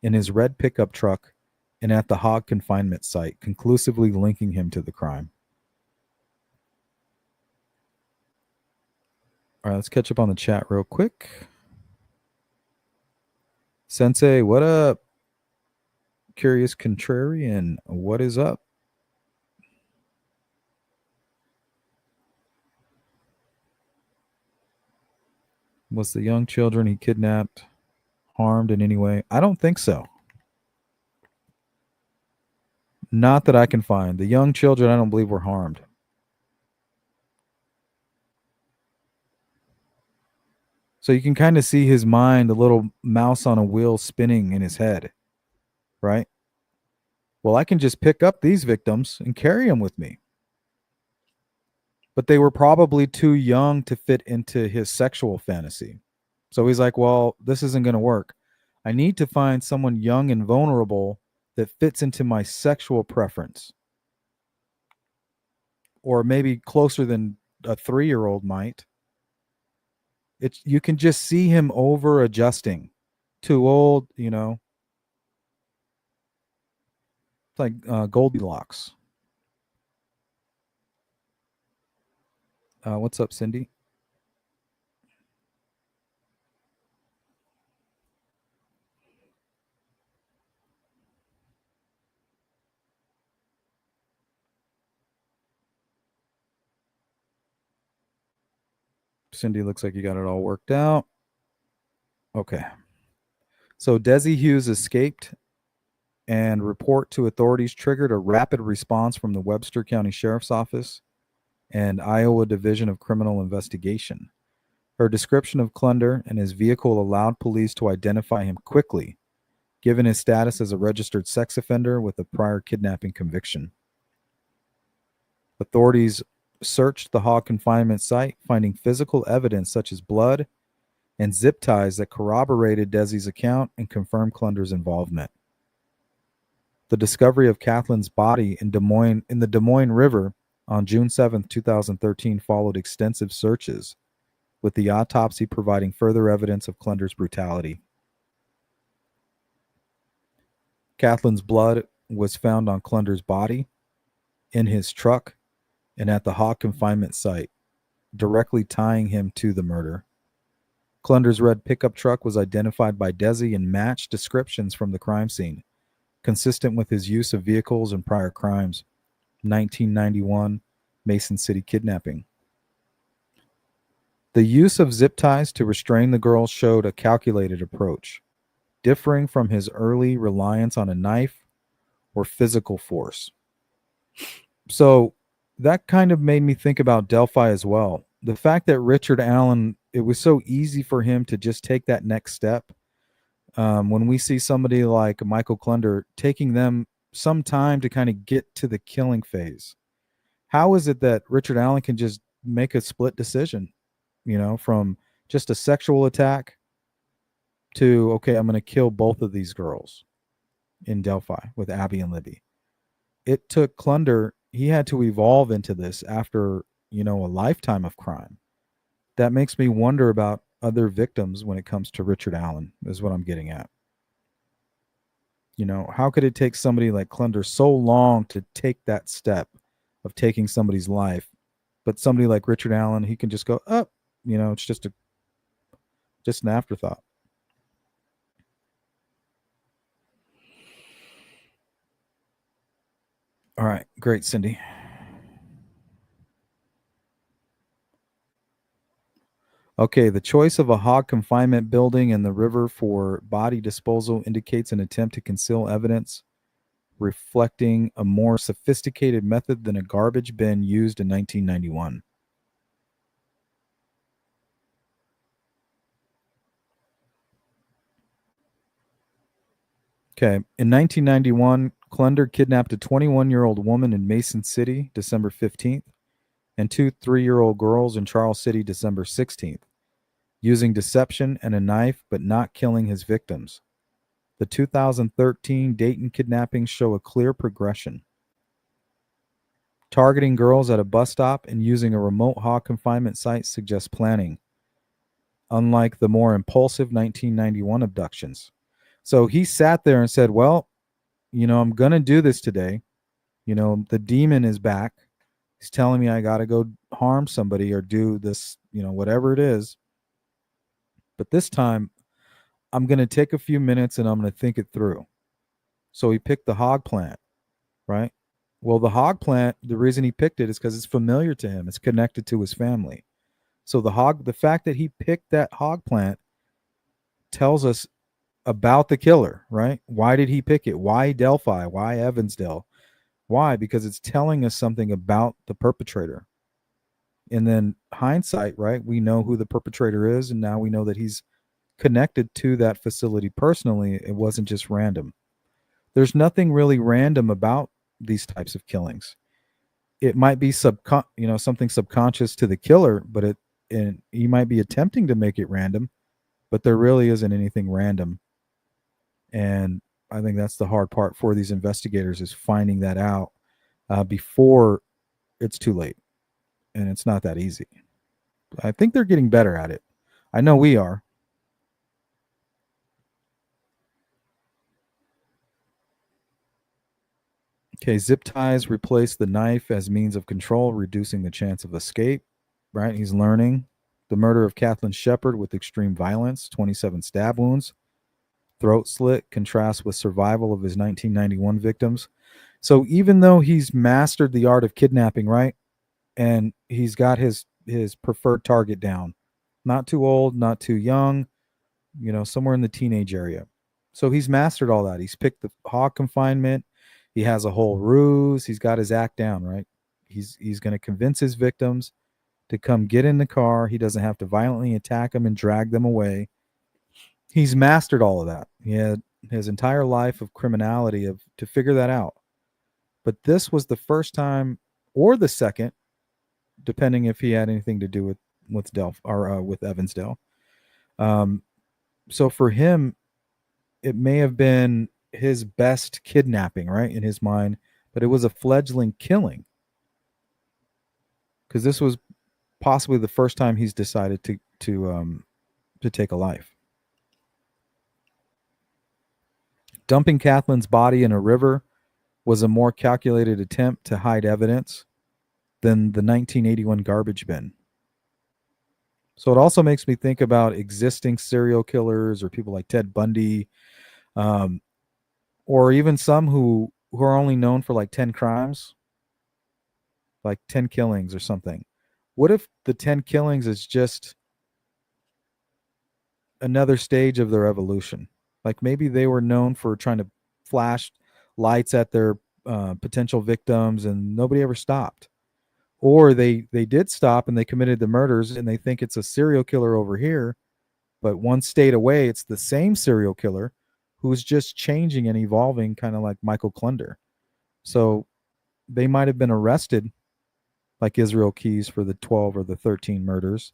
in his red pickup truck, and at the hog confinement site, conclusively linking him to the crime. All right, let's catch up on the chat real quick. Sensei, what up? Curious Contrarian, what is up? Was the young children he kidnapped harmed in any way? I don't think so. Not that I can find. The young children, I don't believe, were harmed. So you can kind of see his mind, a little mouse on a wheel spinning in his head, right? Well, I can just pick up these victims and carry them with me. But they were probably too young to fit into his sexual fantasy. So he's like, well, this isn't going to work. I need to find someone young and vulnerable that fits into my sexual preference, or maybe closer than a 3-year-old might. It's you can just see him over adjusting. Too old, it's like Goldilocks. What's up, Cindy? Cindy, looks like you got it all worked out. Okay. So Desi Hughes escaped, and report to authorities triggered a rapid response from the Webster County Sheriff's Office and Iowa Division of Criminal Investigation. Her description of Klunder and his vehicle allowed police to identify him quickly, given his status as a registered sex offender with a prior kidnapping conviction. Authorities searched the Hogg confinement site, finding physical evidence such as blood and zip ties that corroborated Desi's account and confirmed Klunder's involvement. The discovery of Kathleen's body in the Des Moines River on June 7, 2013 followed extensive searches, with the autopsy providing further evidence of Klunder's brutality. Kathleen's blood was found on Klunder's body, in his truck, and at the Hogg confinement site, directly tying him to the murder. Klunder's red pickup truck was identified by Desi and matched descriptions from the crime scene, consistent with his use of vehicles and prior crimes. 1991 Mason City kidnapping. The use of zip ties to restrain the girls showed a calculated approach, differing from his early reliance on a knife or physical force. So that kind of made me think about Delphi as well. The fact that Richard Allen, it was so easy for him to just take that next step. When we see somebody like Michael Klunder taking them some time to kind of get to the killing phase, how is it that Richard Allen can just make a split decision, from just a sexual attack to, okay, I'm going to kill both of these girls in Delphi with Abby and Libby? It took Klunder, he had to evolve into this after, a lifetime of crime. That makes me wonder about other victims when it comes to Richard Allen, is what I'm getting at. How could it take somebody like Klunder so long to take that step of taking somebody's life, but somebody like Richard Allen, he can just go up. It's just an afterthought. All right, great, Cindy. Okay, the choice of a Hogg confinement building in the river for body disposal indicates an attempt to conceal evidence, reflecting a more sophisticated method than a garbage bin used in 1991. Okay, in 1991, Klunder kidnapped a 21-year-old woman in Mason City, December 15th, and two 3-year-old girls in Charles City, December 16th, using deception and a knife but not killing his victims. The 2013 Dayton kidnappings show a clear progression. Targeting girls at a bus stop and using a remote Hogg confinement site suggests planning, unlike the more impulsive 1991 abductions. So he sat there and said, well, I'm going to do this today. The demon is back. He's telling me I got to go harm somebody or do this, whatever it is. But this time, I'm going to take a few minutes and I'm going to think it through. So he picked the Hogg plant, right? Well, the Hogg plant, the reason he picked it is because it's familiar to him. It's connected to his family. So the fact that he picked that hog plant tells us about the killer, right? Why did he pick it? Why Delphi? Why Evansdale? Why? Because it's telling us something about the perpetrator. And then hindsight, right? We know who the perpetrator is, and now we know that he's connected to that facility personally. It wasn't just random. There's nothing really random about these types of killings. It might be something subconscious to the killer, but and he might be attempting to make it random, but there really isn't anything random. And I think that's the hard part for these investigators is finding that out before it's too late, and it's not that easy. I think they're getting better at it. I know we are. Okay, zip ties replace the knife as means of control, reducing the chance of escape. Right? He's learning. The murder of Kathleen Shepard with extreme violence, 27 stab wounds, throat slit, contrasts with survival of his 1991 victims. So even though he's mastered the art of kidnapping, right? And he's got his preferred target down. Not too old, not too young, somewhere in the teenage area. So he's mastered all that. He's picked the hog confinement. He has a whole ruse. He's got his act down, right? He's going to convince his victims to come get in the car. He doesn't have to violently attack them and drag them away. He's mastered all of that. He had his entire life of criminality to figure that out. But this was the first time or the second, depending if he had anything to do with Delph or with Evansdale. Um, so for him, it may have been his best kidnapping, right, in his mind, but it was a fledgling killing because this was possibly the first time he's decided to take a life. Dumping Kathleen's body in a river was a more calculated attempt to hide evidence than the 1981 garbage bin. So it also makes me think about existing serial killers or people like Ted Bundy, um, or even some who are only known for like 10 crimes, like 10 killings or something. What if the 10 killings is just another stage of their evolution? Like maybe they were known for trying to flash lights at their potential victims and nobody ever stopped. Or they did stop and they committed the murders and they think it's a serial killer over here, but one state away, it's the same serial killer who's just changing and evolving, kind of like Michael Klunder. So they might have been arrested like Israel Keys for the 12 or the 13 murders,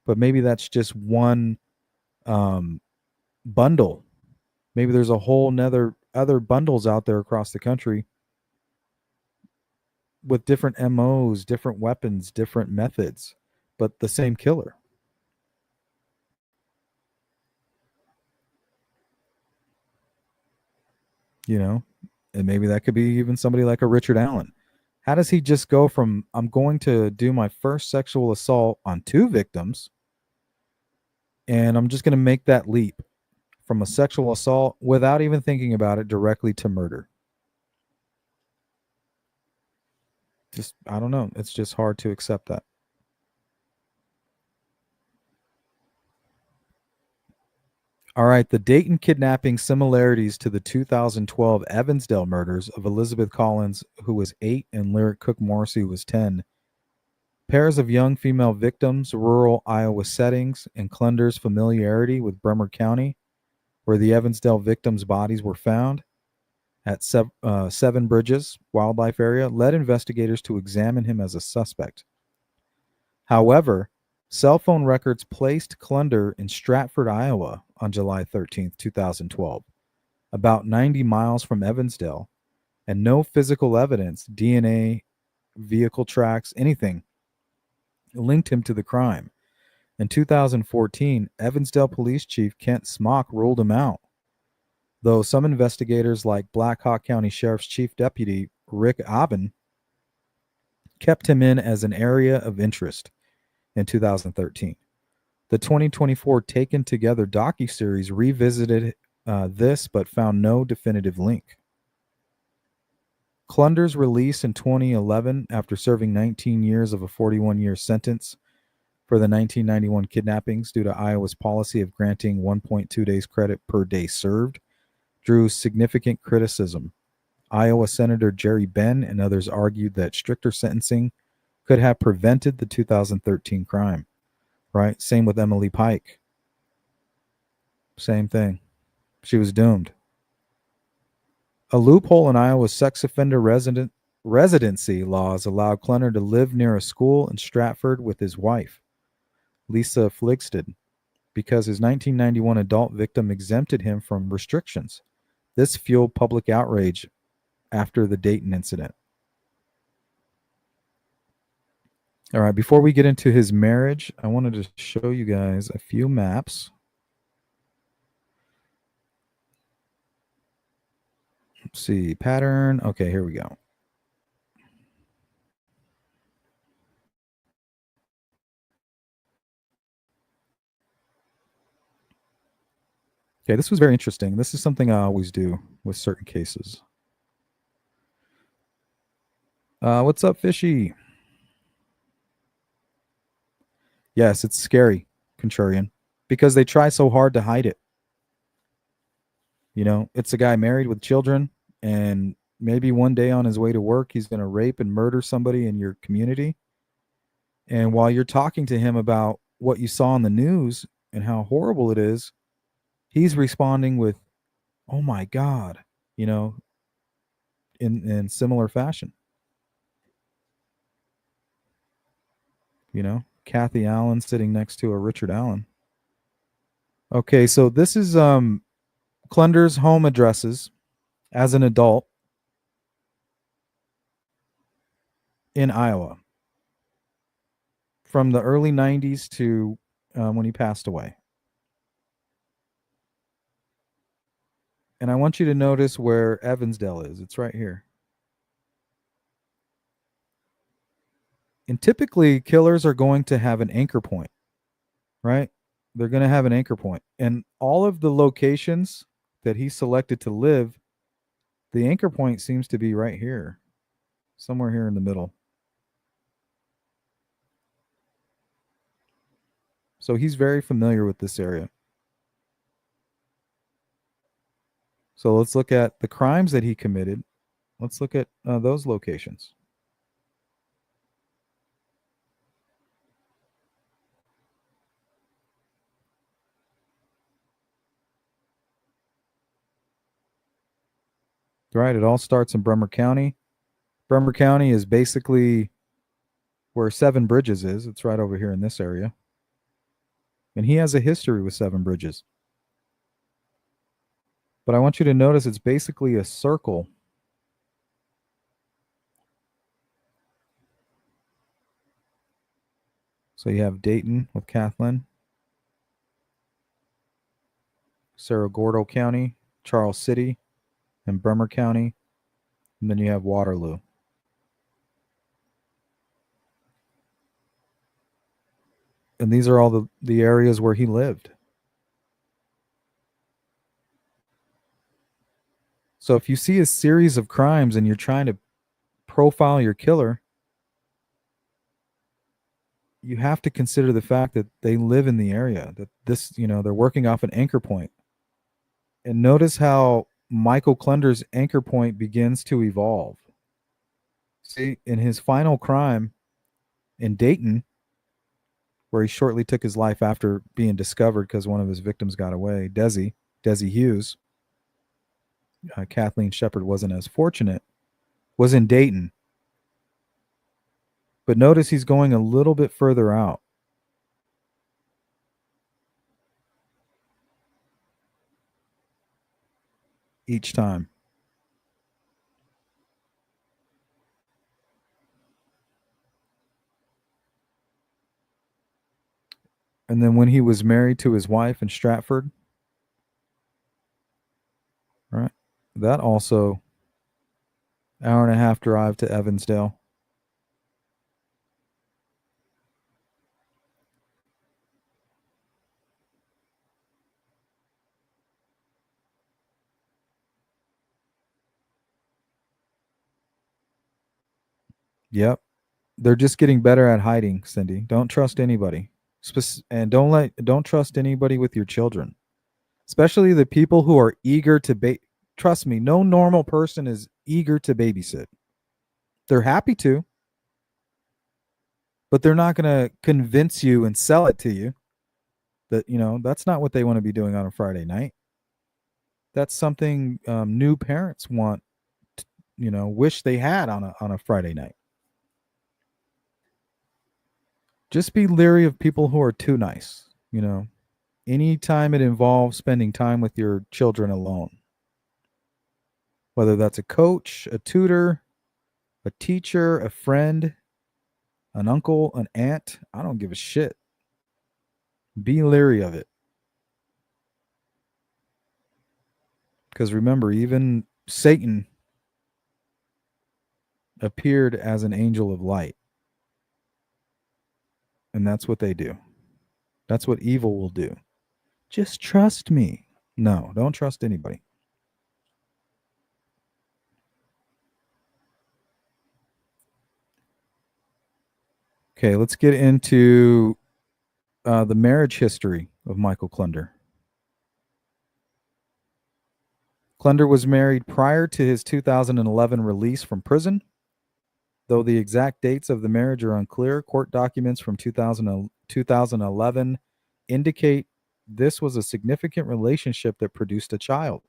but maybe that's just one um, bundle. Maybe there's a whole nother other bundles out there across the country with different MOs, different weapons, different methods, but the same killer. You know, and maybe that could be even somebody like a Richard Allen. How does he just go from I'm going to do my first sexual assault on two victims and I'm just going to make that leap from a sexual assault without even thinking about it directly to murder? Just I don't know. It's just hard to accept that. All right, the Dayton kidnapping similarities to the 2012 Evansdale murders of Elizabeth Collins, who was 8, and Lyric Cook Morrissey, who was 10. Pairs of young female victims, rural Iowa settings, and Klunder's familiarity with Bremer County, where the Evansdale victims' bodies were found at Seven Bridges Wildlife Area, led investigators to examine him as a suspect. However, cell phone records placed Klunder in Stratford, Iowa on July 13th, 2012, about 90 miles from Evansdale, and no physical evidence, DNA, vehicle tracks, anything, linked him to the crime. In 2014, Evansdale Police Chief Kent Smock ruled him out, though some investigators like Black Hawk County Sheriff's Chief Deputy Rick Aben kept him in as an area of interest in 2013. The 2024 Taken Together docuseries revisited this but found no definitive link. Klunder's release in 2011 after serving 19 years of a 41-year sentence for the 1991 kidnappings due to Iowa's policy of granting 1.2 days credit per day served drew significant criticism. Iowa Senator Jerry Benn and others argued that stricter sentencing could have prevented the 2013 crime. Right? Same with Emily Pike. Same thing. She was doomed. A loophole in Iowa's sex offender residency laws allowed Klunder to live near a school in Stratford with his wife, Lisa Fligsted, because his 1991 adult victim exempted him from restrictions. This fueled public outrage after the Dayton incident. All right, before we get into his marriage, I wanted to show you guys a few maps. Let's see, pattern. Okay, here we go. Okay, this was very interesting. This is something I always do with certain cases. What's up, Fishy? Yes, it's scary, Contrarian, because they try so hard to hide it. You know, it's a guy married with children, and maybe one day on his way to work, he's going to rape and murder somebody in your community. And while you're talking to him about what you saw on the news and how horrible it is, he's responding with, "Oh my God," you know, in similar fashion. You know, Kathy Allen sitting next to a Richard Allen. Okay, so this is Klunder's home addresses as an adult in Iowa from the early 90s to when he passed away. And I want you to notice where Evansdale is. It's right here. And typically, killers are going to have an anchor point, right? They're going to have an anchor point. And all of the locations that he selected to live, the anchor point seems to be right here, somewhere here in the middle. So he's very familiar with this area. So let's look at the crimes that he committed. Let's look at those locations. Right, it all starts in Bremer County. Bremer County is basically where Seven Bridges is. It's right over here in this area. And he has a history with Seven Bridges. But I want you to notice it's basically a circle. So you have Dayton with Kathleen, Cerro Gordo County, Charles City, and Bremer County. And then you have Waterloo. And these are all the areas where he lived. So if you see a series of crimes and you're trying to profile your killer, you have to consider the fact that they live in the area, that this, they're working off an anchor point. And notice how Michael Klunder's anchor point begins to evolve. See, in his final crime in Dayton, where he shortly took his life after being discovered because one of his victims got away, Desi Hughes, Kathleen Shepard wasn't as fortunate, was in Dayton. But notice he's going a little bit further out. Each time. And then when he was married to his wife in Stratford, right? That also hour and a half drive to Evansdale. Yep. They're just getting better at hiding, Cindy. Don't trust anybody. And don't trust anybody with your children, especially the people who are eager to trust me, no normal person is eager to babysit. They're happy to, but they're not going to convince you and sell it to you that, that's not what they want to be doing on a Friday night. That's something new parents want, wish they had on a Friday night. Just be leery of people who are too nice. Anytime it involves spending time with your children alone, whether that's a coach, a tutor, a teacher, a friend, an uncle, an aunt, I don't give a shit. Be leery of it. Because remember, even Satan appeared as an angel of light. And that's what they do. That's what evil will do. Just trust me. No, don't trust anybody. Okay, let's get into the marriage history of Michael Klunder. Klunder was married prior to his 2011 release from prison. Though the exact dates of the marriage are unclear, court documents from 2011 indicate this was a significant relationship that produced a child.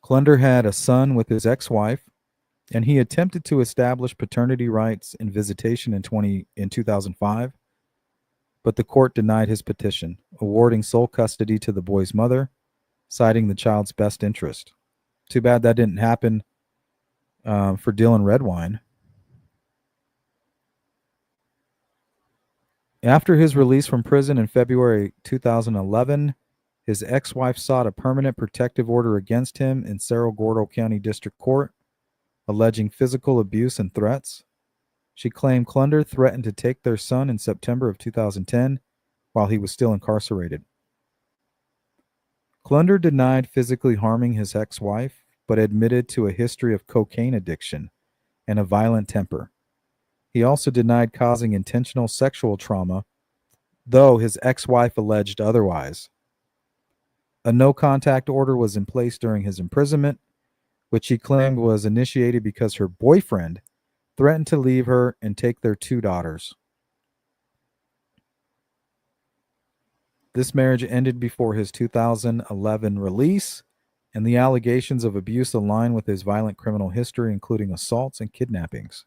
Klunder had a son with his ex-wife, and he attempted to establish paternity rights and visitation in 2005, but the court denied his petition, awarding sole custody to the boy's mother, citing the child's best interest. Too bad that didn't happen for Dylan Redwine. After his release from prison in February 2011, his ex-wife sought a permanent protective order against him in Cerro Gordo County District Court, alleging physical abuse and threats. She claimed Klunder threatened to take their son in September of 2010 while he was still incarcerated. Klunder denied physically harming his ex-wife, but admitted to a history of cocaine addiction and a violent temper. He also denied causing intentional sexual trauma, though his ex-wife alleged otherwise. A no-contact order was in place during his imprisonment, which he claimed was initiated because her boyfriend threatened to leave her and take their 2 daughters. This marriage ended before his 2011 release, and the allegations of abuse align with his violent criminal history, including assaults and kidnappings.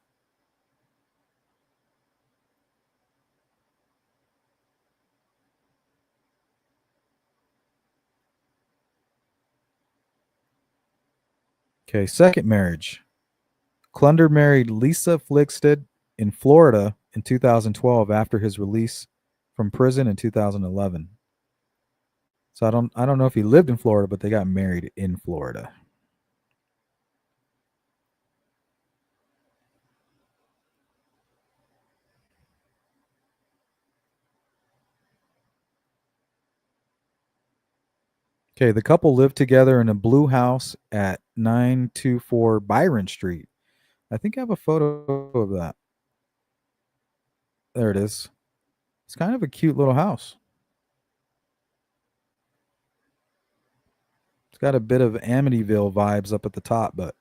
Okay, second marriage. Klunder married Lisa Fligsted in Florida in 2012 after his release from prison in 2011. So I don't know if he lived in Florida, but they got married in Florida. Okay, the couple lived together in a blue house at 924 Byron Street. I think I have a photo of that. There it is. It's kind of a cute little house. It's got a bit of Amityville vibes up at the top, but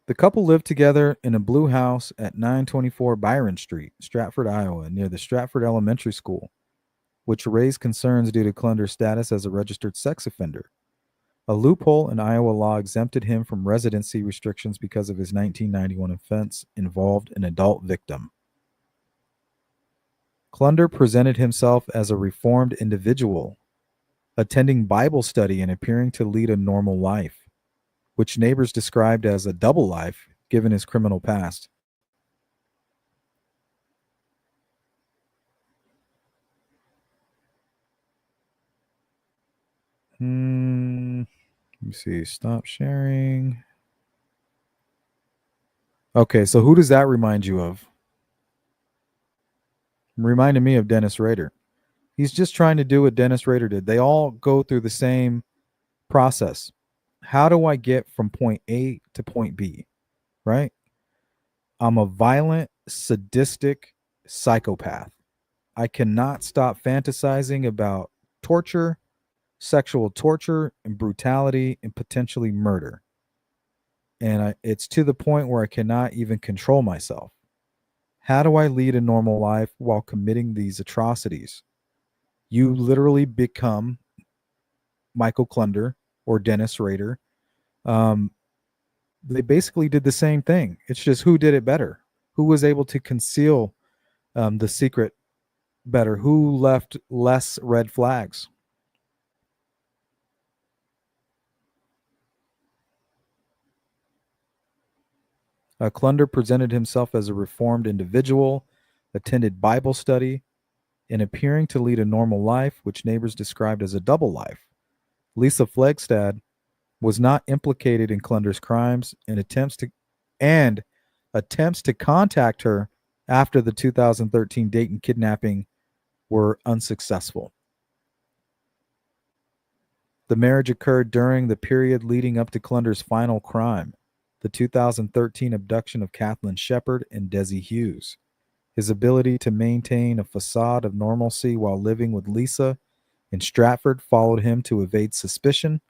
the couple lived together in a blue house at 924 Byron Street, Stratford, Iowa, near the Stratford Elementary School, which raised concerns due to Klunder's status as a registered sex offender. A loophole in Iowa law exempted him from residency restrictions because of his 1991 offense involved an adult victim. Klunder presented himself as a reformed individual, attending Bible study and appearing to lead a normal life, which neighbors described as a double life given his criminal past. Let me see. Stop sharing. Okay, so who does that remind you of? Reminded me of Dennis Rader. He's just trying to do what Dennis Rader did. They all go through the same process. How do I get from point A to point B? Right? I'm a violent, sadistic psychopath. I cannot stop fantasizing about torture, sexual torture, and brutality, and potentially murder. And it's to the point where I cannot even control myself. How do I lead a normal life while committing these atrocities? You literally become Michael Klunder or Dennis Rader. Um, they basically did the same thing. It's just who did it better, who was able to conceal the secret better, who left less red flags. Klunder presented himself as a reformed individual, attended Bible study, and appearing to lead a normal life, which neighbors described as a double life. Lisa Flegstad was not implicated in Klunder's crimes and attempts to contact her after the 2013 Dayton kidnapping were unsuccessful. The marriage occurred during the period leading up to Klunder's final crime, the 2013 abduction of Kathleen Shepard and Desi Hughes. His ability to maintain a facade of normalcy while living with Lisa in Stratford followed him to evade suspicion,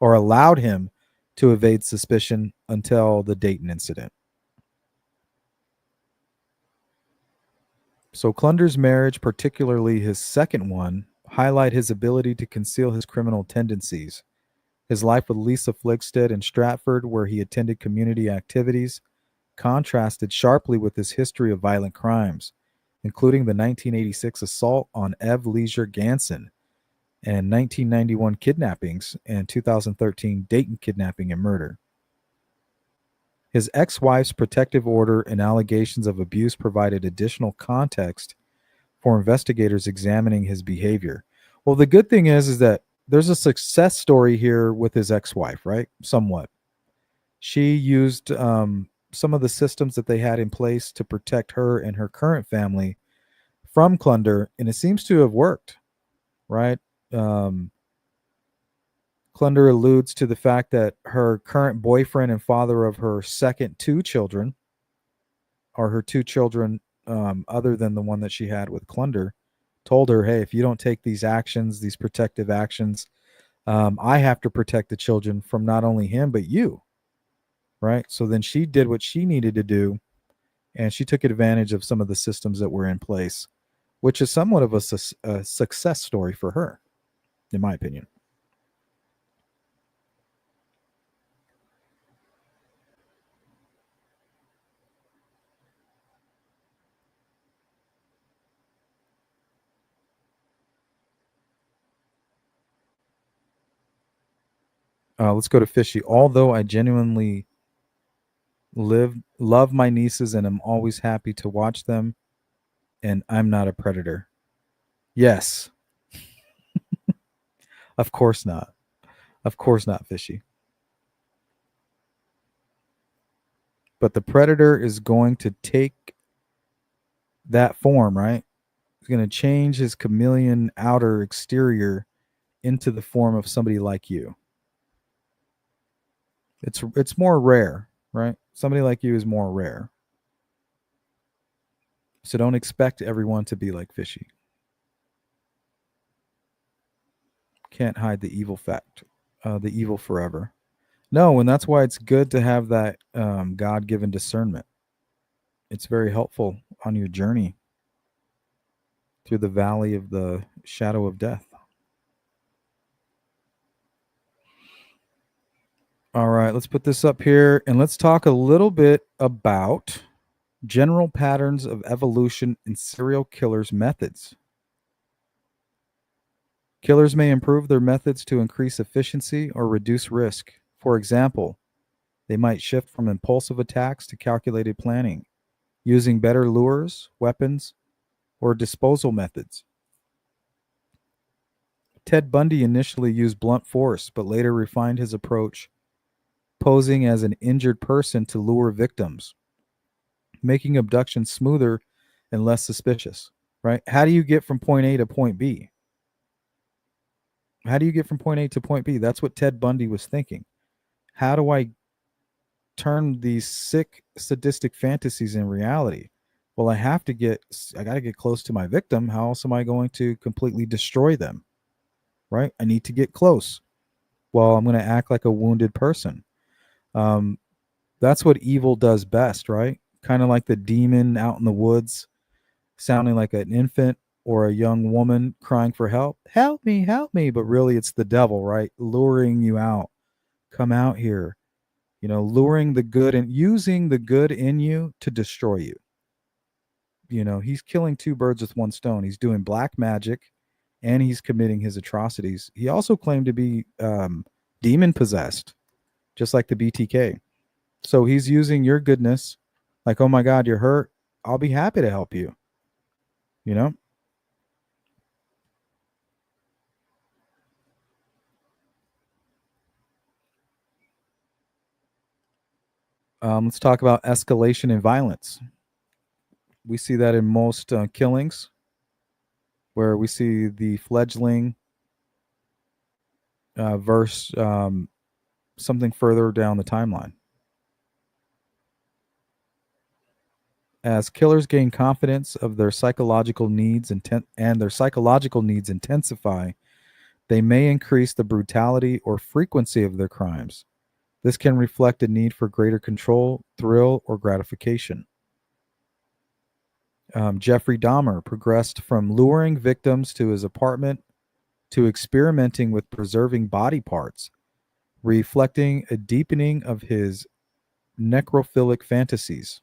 or allowed him to evade suspicion until the Dayton incident. So Klunder's marriage, particularly his second one, highlight his ability to conceal his criminal tendencies. His life with Lisa Fligstead in Stratford, where he attended community activities, contrasted sharply with his history of violent crimes, including the 1986 assault on Ev Leisure Ganson and 1991 kidnappings and 2013 Dayton kidnapping and murder. His ex wife's protective order and allegations of abuse provided additional context for investigators examining his behavior. Well, the good thing is that there's a success story here with his ex wife, right? Somewhat. She used some of the systems that they had in place to protect her and her current family from Klunder, and it seems to have worked, right? Um, Klunder alludes to the fact that her current boyfriend and father of her second two children, or her two children other than the one that she had with Klunder, told her, hey, if you don't take these actions, these protective actions, I have to protect the children from not only him, but you, right? So then she did what she needed to do, and she took advantage of some of the systems that were in place, which is somewhat of a success story for her, in my opinion. Let's go to Fishy. Although I genuinely love my nieces and I'm always happy to watch them, and I'm not a predator. Yes, of course not. Of course not, Fishy. But the predator is going to take that form, right? He's going to change his chameleon outer exterior into the form of somebody like you. It's more rare, right? Somebody like you is more rare. So don't expect everyone to be like Fishy. Can't hide the evil fact, the evil forever. No, and that's why it's good to have that God given discernment. It's very helpful on your journey through the valley of the shadow of death. All right, let's put this up here and let's talk a little bit about general patterns of evolution in serial killers' methods. Killers may improve their methods to increase efficiency or reduce risk. For example, they might shift from impulsive attacks to calculated planning, using better lures, weapons, or disposal methods. Ted Bundy initially used blunt force, but later refined his approach, posing as an injured person to lure victims, making abduction smoother and less suspicious. right? How do you get from point A to point B? How do you get from point A to point B? That's what Ted Bundy was thinking. How do I turn these sick, sadistic fantasies in reality? Well, I got to get close to my victim. How else am I going to completely destroy them? Right? I need to get close. Well, I'm going to act like a wounded person. Um, that's what evil does best, right? Kind of like the demon out in the woods, sounding like an infant or a young woman crying for help. Help me. But really, it's the devil, right? Luring you out. Come out here. Luring the good and using the good in you to destroy you. He's killing two birds with one stone. He's doing black magic and he's committing his atrocities. He also claimed to be demon possessed, just like the BTK. So he's using your goodness, like, oh my God, you're hurt. I'll be happy to help you. You know, let's talk about escalation in violence. We see that in most killings, where we see the fledgling verse something further down the timeline. As killers gain confidence of their psychological needs and their psychological needs intensify, they may increase the brutality or frequency of their crimes. This can reflect a need for greater control, thrill, or gratification. Jeffrey Dahmer progressed from luring victims to his apartment to experimenting with preserving body parts, reflecting a deepening of his necrophilic fantasies.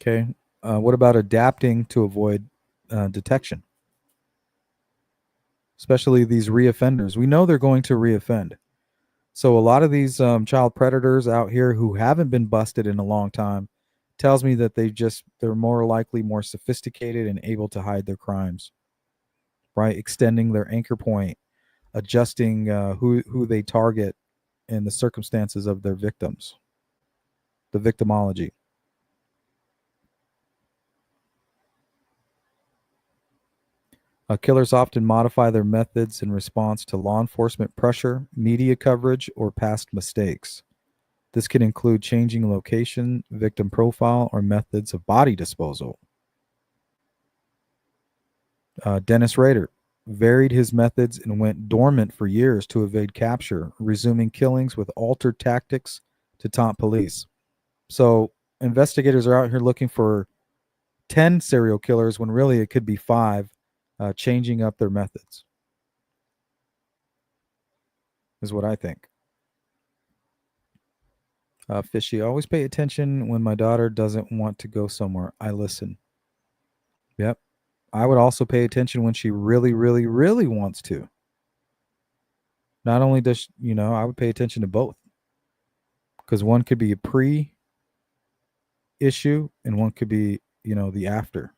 Okay. What about adapting to avoid detection? Especially these reoffenders. We know they're going to reoffend. So a lot of these child predators out here who haven't been busted in a long time tells me that they're more likely more sophisticated and able to hide their crimes, right? Extending their anchor point, adjusting who they target and the circumstances of their victims, the victimology. Killers often modify their methods in response to law enforcement pressure, media coverage, or past mistakes. This can include changing location, victim profile, or methods of body disposal. Dennis Rader varied his methods and went dormant for years to evade capture, resuming killings with altered tactics to taunt police. So, investigators are out here looking for 10 serial killers when really it could be five, changing up their methods, is what I think. Fishy, always pay attention when my daughter doesn't want to go somewhere. I listen. Yep. I would also pay attention when she really, really, really wants to. Not only does, I would pay attention to both because one could be a pre issue and one could be, the after.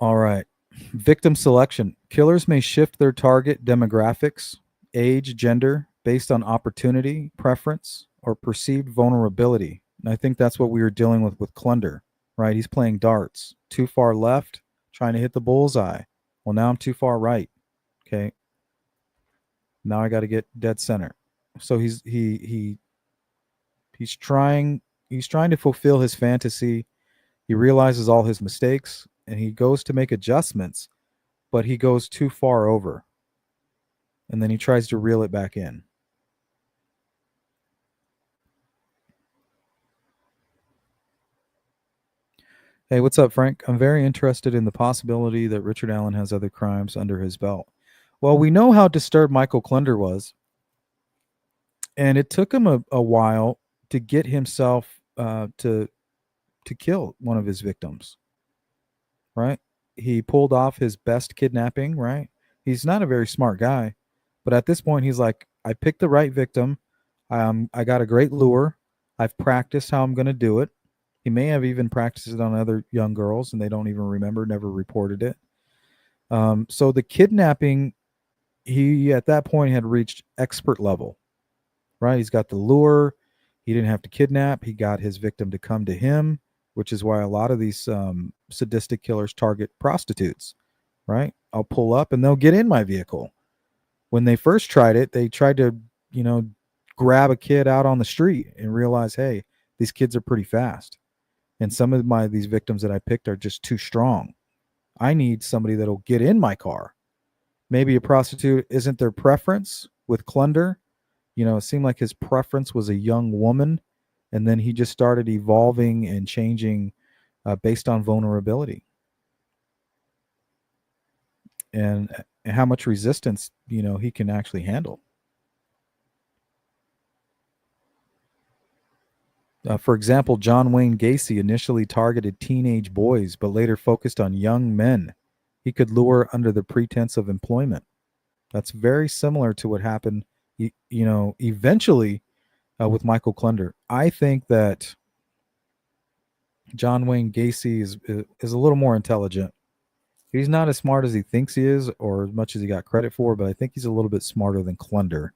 All right. Victim selection. Killers may shift their target demographics, age, gender, based on opportunity, preference, or perceived vulnerability. And I think that's what we were dealing with Klunder, right? He's playing darts. Too far left, trying to hit the bullseye. Well, now I'm too far right. Okay. Now I got to get dead center. So he's trying to fulfill his fantasy. He realizes all his mistakes and he goes to make adjustments, but he goes too far over and then he tries to reel it back in. Hey, what's up, Frank? I'm very interested in the possibility that Richard Allen has other crimes under his belt. Well, we know how disturbed Michael Klunder was, and it took him a while to get himself to kill one of his victims. Right? He pulled off his best kidnapping. Right? He's not a very smart guy, but at this point, he's like, I picked the right victim. I got a great lure. I've practiced how I'm going to do it. He may have even practiced it on other young girls and they don't even remember, never reported it. So the kidnapping, he at that point had reached expert level, right? He's got the lure. He didn't have to kidnap. He got his victim to come to him, which is why a lot of these sadistic killers target prostitutes, right? I'll pull up and they'll get in my vehicle. When they first tried it, they tried to, you know, grab a kid out on the street and realize, hey, these kids are pretty fast. And some of my these victims that I picked are just too strong. I need somebody that'll get in my car. Maybe a prostitute isn't their preference with Klunder. You know, it seemed like his preference was a young woman, and then he just started evolving and changing based on vulnerability and how much resistance he can actually handle. For example, John Wayne Gacy initially targeted teenage boys, but later focused on young men he could lure under the pretense of employment. That's very similar to what happened, eventually with Michael Klunder. I think that John Wayne Gacy is a little more intelligent. He's not as smart as he thinks he is, or as much as he got credit for, but I think he's a little bit smarter than Klunder.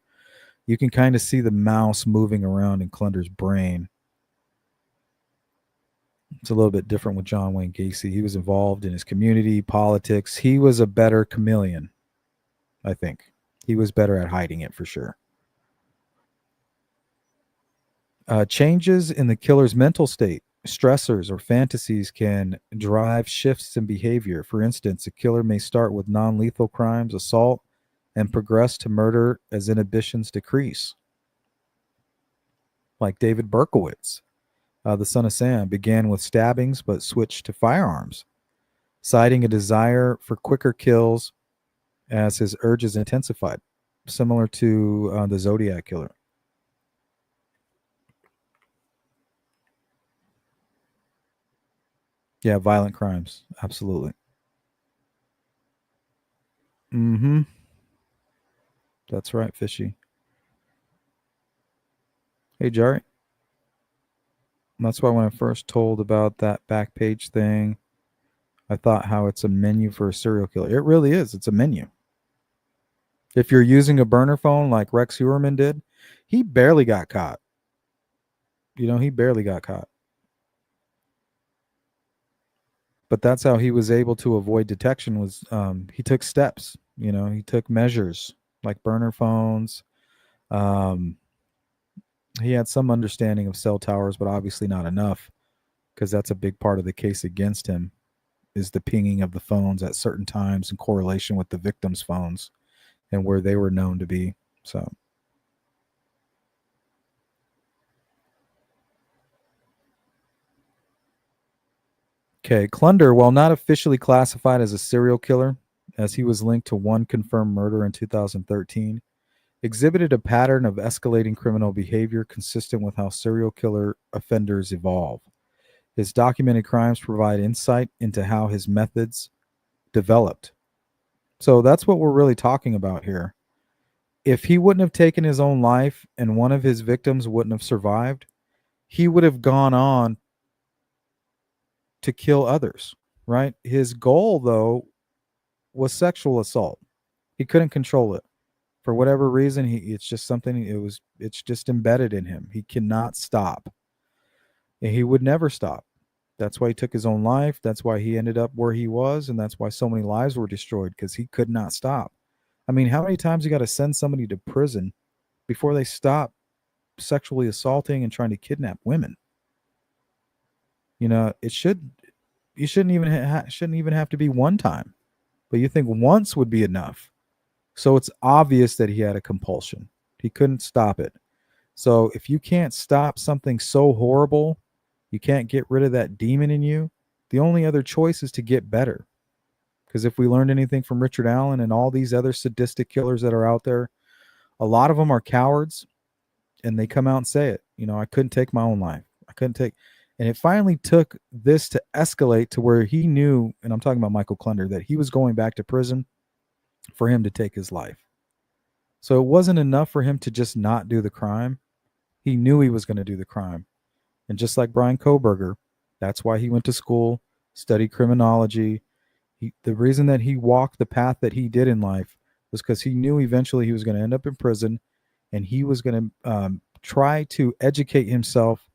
You can kind of see the mouse moving around in Klunder's brain. It's a little bit different with John Wayne Gacy. He was involved in his community, politics. He was a better chameleon, I think. He was better at hiding it for sure. Changes in the killer's mental state, stressors, or fantasies can drive shifts in behavior. For instance, a killer may start with non lethal crimes, assault, and progress to murder as inhibitions decrease. Like David Berkowitz, the son of Sam, began with stabbings but switched to firearms, citing a desire for quicker kills as his urges intensified, similar to the Zodiac killer. Yeah, violent crimes. Absolutely. Mm-hmm. That's right, Fishy. Hey, Jerry. That's why when I first told about that back page thing, I thought how it's a menu for a serial killer. It really is. It's a menu. If you're using a burner phone like Rex Heuermann did, he barely got caught. He barely got caught. But that's how he was able to avoid detection was he took steps. He took measures like burner phones. Um, he had some understanding of cell towers, but obviously not enough because that's a big part of the case against him is the pinging of the phones at certain times in correlation with the victim's phones and where they were known to be. So, okay, Klunder, while not officially classified as a serial killer, as he was linked to one confirmed murder in 2013, exhibited a pattern of escalating criminal behavior consistent with how serial killer offenders evolve. His documented crimes provide insight into how his methods developed. So that's what we're really talking about here. If he wouldn't have taken his own life and one of his victims wouldn't have survived, he would have gone on to kill others, right? His goal, though, was sexual assault. He couldn't control it. For whatever reason, it's just something it's just embedded in him. He cannot stop. And he would never stop. That's why he took his own life. That's why he ended up where he was, and that's why so many lives were destroyed because he could not stop. I mean, how many times you got to send somebody to prison before they stop sexually assaulting and trying to kidnap women? It should you shouldn't even have to be one time, but you think once would be enough. So it's obvious that he had a compulsion. He couldn't stop it. So if you can't stop something so horrible, you can't get rid of that demon in you, the only other choice is to get better. Because if we learned anything from Richard Allen and all these other sadistic killers that are out there, a lot of them are cowards and they come out and say it. I couldn't take my own life. I couldn't take. And it finally took this to escalate to where he knew, and I'm talking about Michael Klunder, that he was going back to prison for him to take his life. So it wasn't enough for him to just not do the crime. He knew he was going to do the crime. And just like Brian Koberger, that's why he went to school, studied criminology. The reason that he walked the path that he did in life was because he knew eventually he was going to end up in prison, and he was going to try to educate himself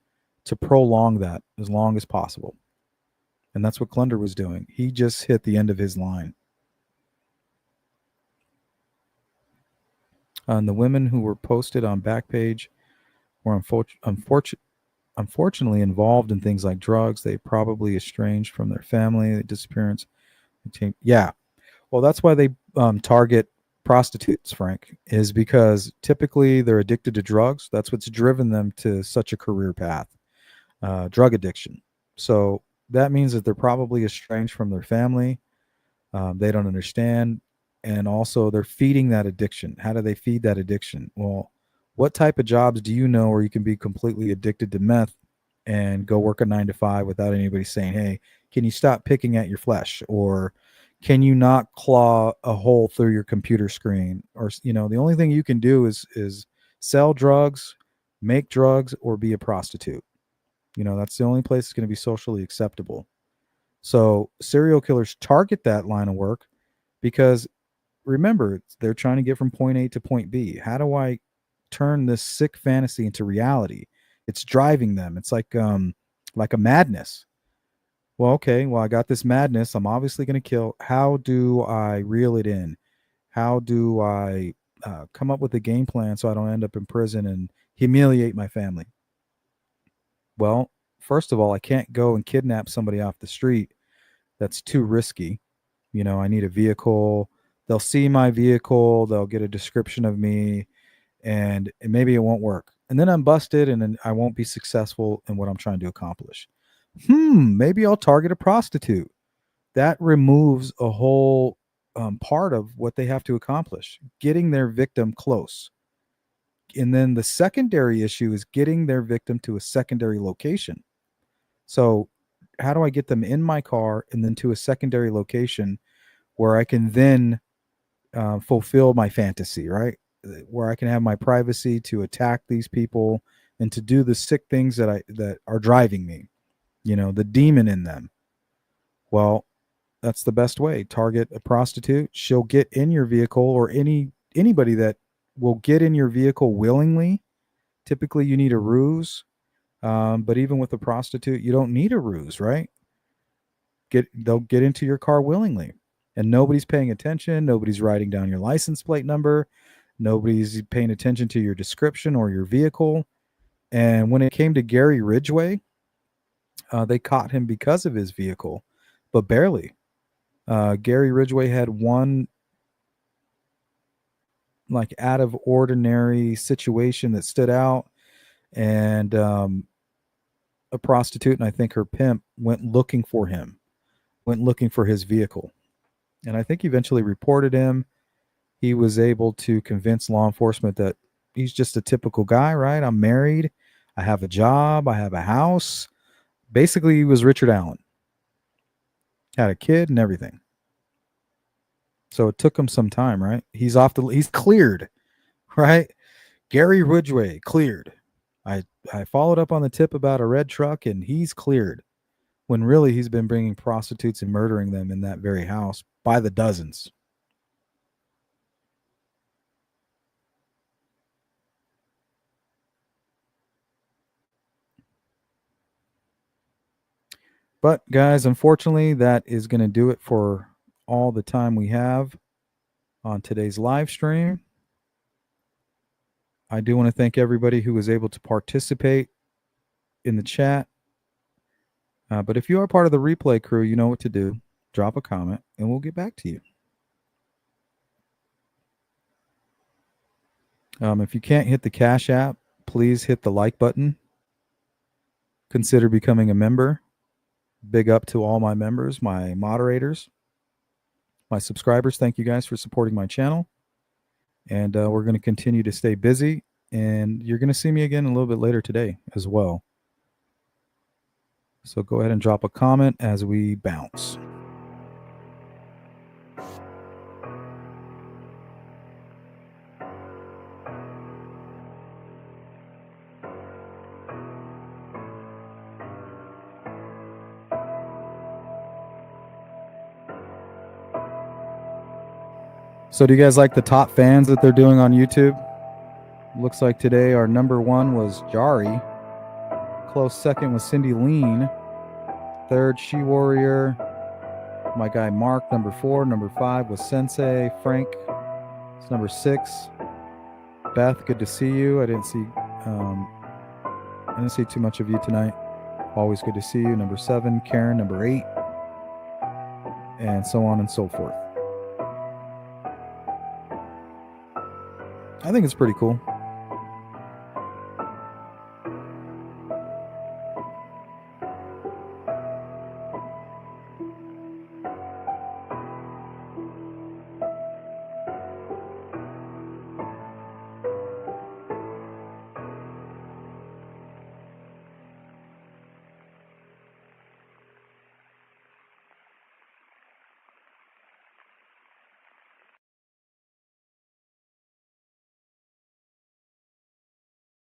to prolong that as long as possible. And that's what Klunder was doing. He just hit the end of his line. And the women who were posted on Backpage were unfortunately involved in things like drugs. They probably estranged from their family, disappearance. Yeah. Well, that's why they target prostitutes, Frank, is because typically they're addicted to drugs. That's what's driven them to such a career path, drug addiction. So that means that they're probably estranged from their family. They don't understand. And also, they're feeding that addiction. How do they feed that addiction? Well, what type of jobs do you know where you can be completely addicted to meth and go work a 9 to 5 without anybody saying, hey, can you stop picking at your flesh? Or can you not claw a hole through your computer screen? Or, the only thing you can do is sell drugs, make drugs, or be a prostitute. That's the only place it's going to be socially acceptable. So serial killers target that line of work because remember, they're trying to get from point A to point B. How do I turn this sick fantasy into reality? It's driving them. It's like a madness. Well, okay, well I got this madness. I'm obviously going to kill. How do I reel it in? How do I come up with a game plan so I don't end up in prison and humiliate my family? Well, first of all, I can't go and kidnap somebody off the street. That's too risky. I need a vehicle. They'll see my vehicle, they'll get a description of me, and maybe it won't work. And then I'm busted and then I won't be successful in what I'm trying to accomplish. Maybe I'll target a prostitute. That removes a whole part of what they have to accomplish, getting their victim close. And then the secondary issue is getting their victim to a secondary location. So, how do I get them in my car and then to a secondary location where I can then fulfill my fantasy, right? Where I can have my privacy to attack these people and to do the sick things that are driving me. The demon in them. Well, that's the best way. Target a prostitute. She'll get in your vehicle, or anybody that will get in your vehicle willingly. Typically, you need a ruse. But even with a prostitute, you don't need a ruse, right? They'll get into your car willingly, and nobody's paying attention. Nobody's writing down your license plate number. Nobody's paying attention to your description or your vehicle. And when it came to Gary Ridgway, they caught him because of his vehicle, but barely. Gary Ridgway had one like out of ordinary situation that stood out, and a prostitute and I think her pimp went looking for him, went looking for his vehicle, and I think eventually reported him. He was able to convince law enforcement that he's just a typical guy, right? I'm married, I have a job, I have a house. Basically, he was Richard Allen, had a kid and everything. So it took him some time, right? He's cleared, right? Gary Ridgway cleared. I I followed up on the tip about a red truck and he's cleared. When really he's been bringing prostitutes and murdering them in that very house by the dozens. But guys, unfortunately, that is going to do it for all the time we have on today's live stream. I do want to thank everybody who was able to participate in the chat. But if you are part of the replay crew, you know what to do. Drop a comment and we'll get back to you. If you can't hit the Cash App, please hit the like button. Consider becoming a member. Big up to all my members, my moderators, my subscribers. Thank you guys for supporting my channel. And we're going to continue to stay busy. And you're going to see me again a little bit later today as well. So go ahead and drop a comment as we bounce. So do you guys like the top fans that they're doing on YouTube? Looks like today our number 1 was Jari. Close second was Cindy Lean. Third, She Warrior. My guy Mark, number 4. Number 5 was Sensei. Frank is number 6. Beth, good to see you. I didn't see too much of you tonight. Always good to see you. Number 7, Karen, number 8, and so on and so forth. I think it's pretty cool.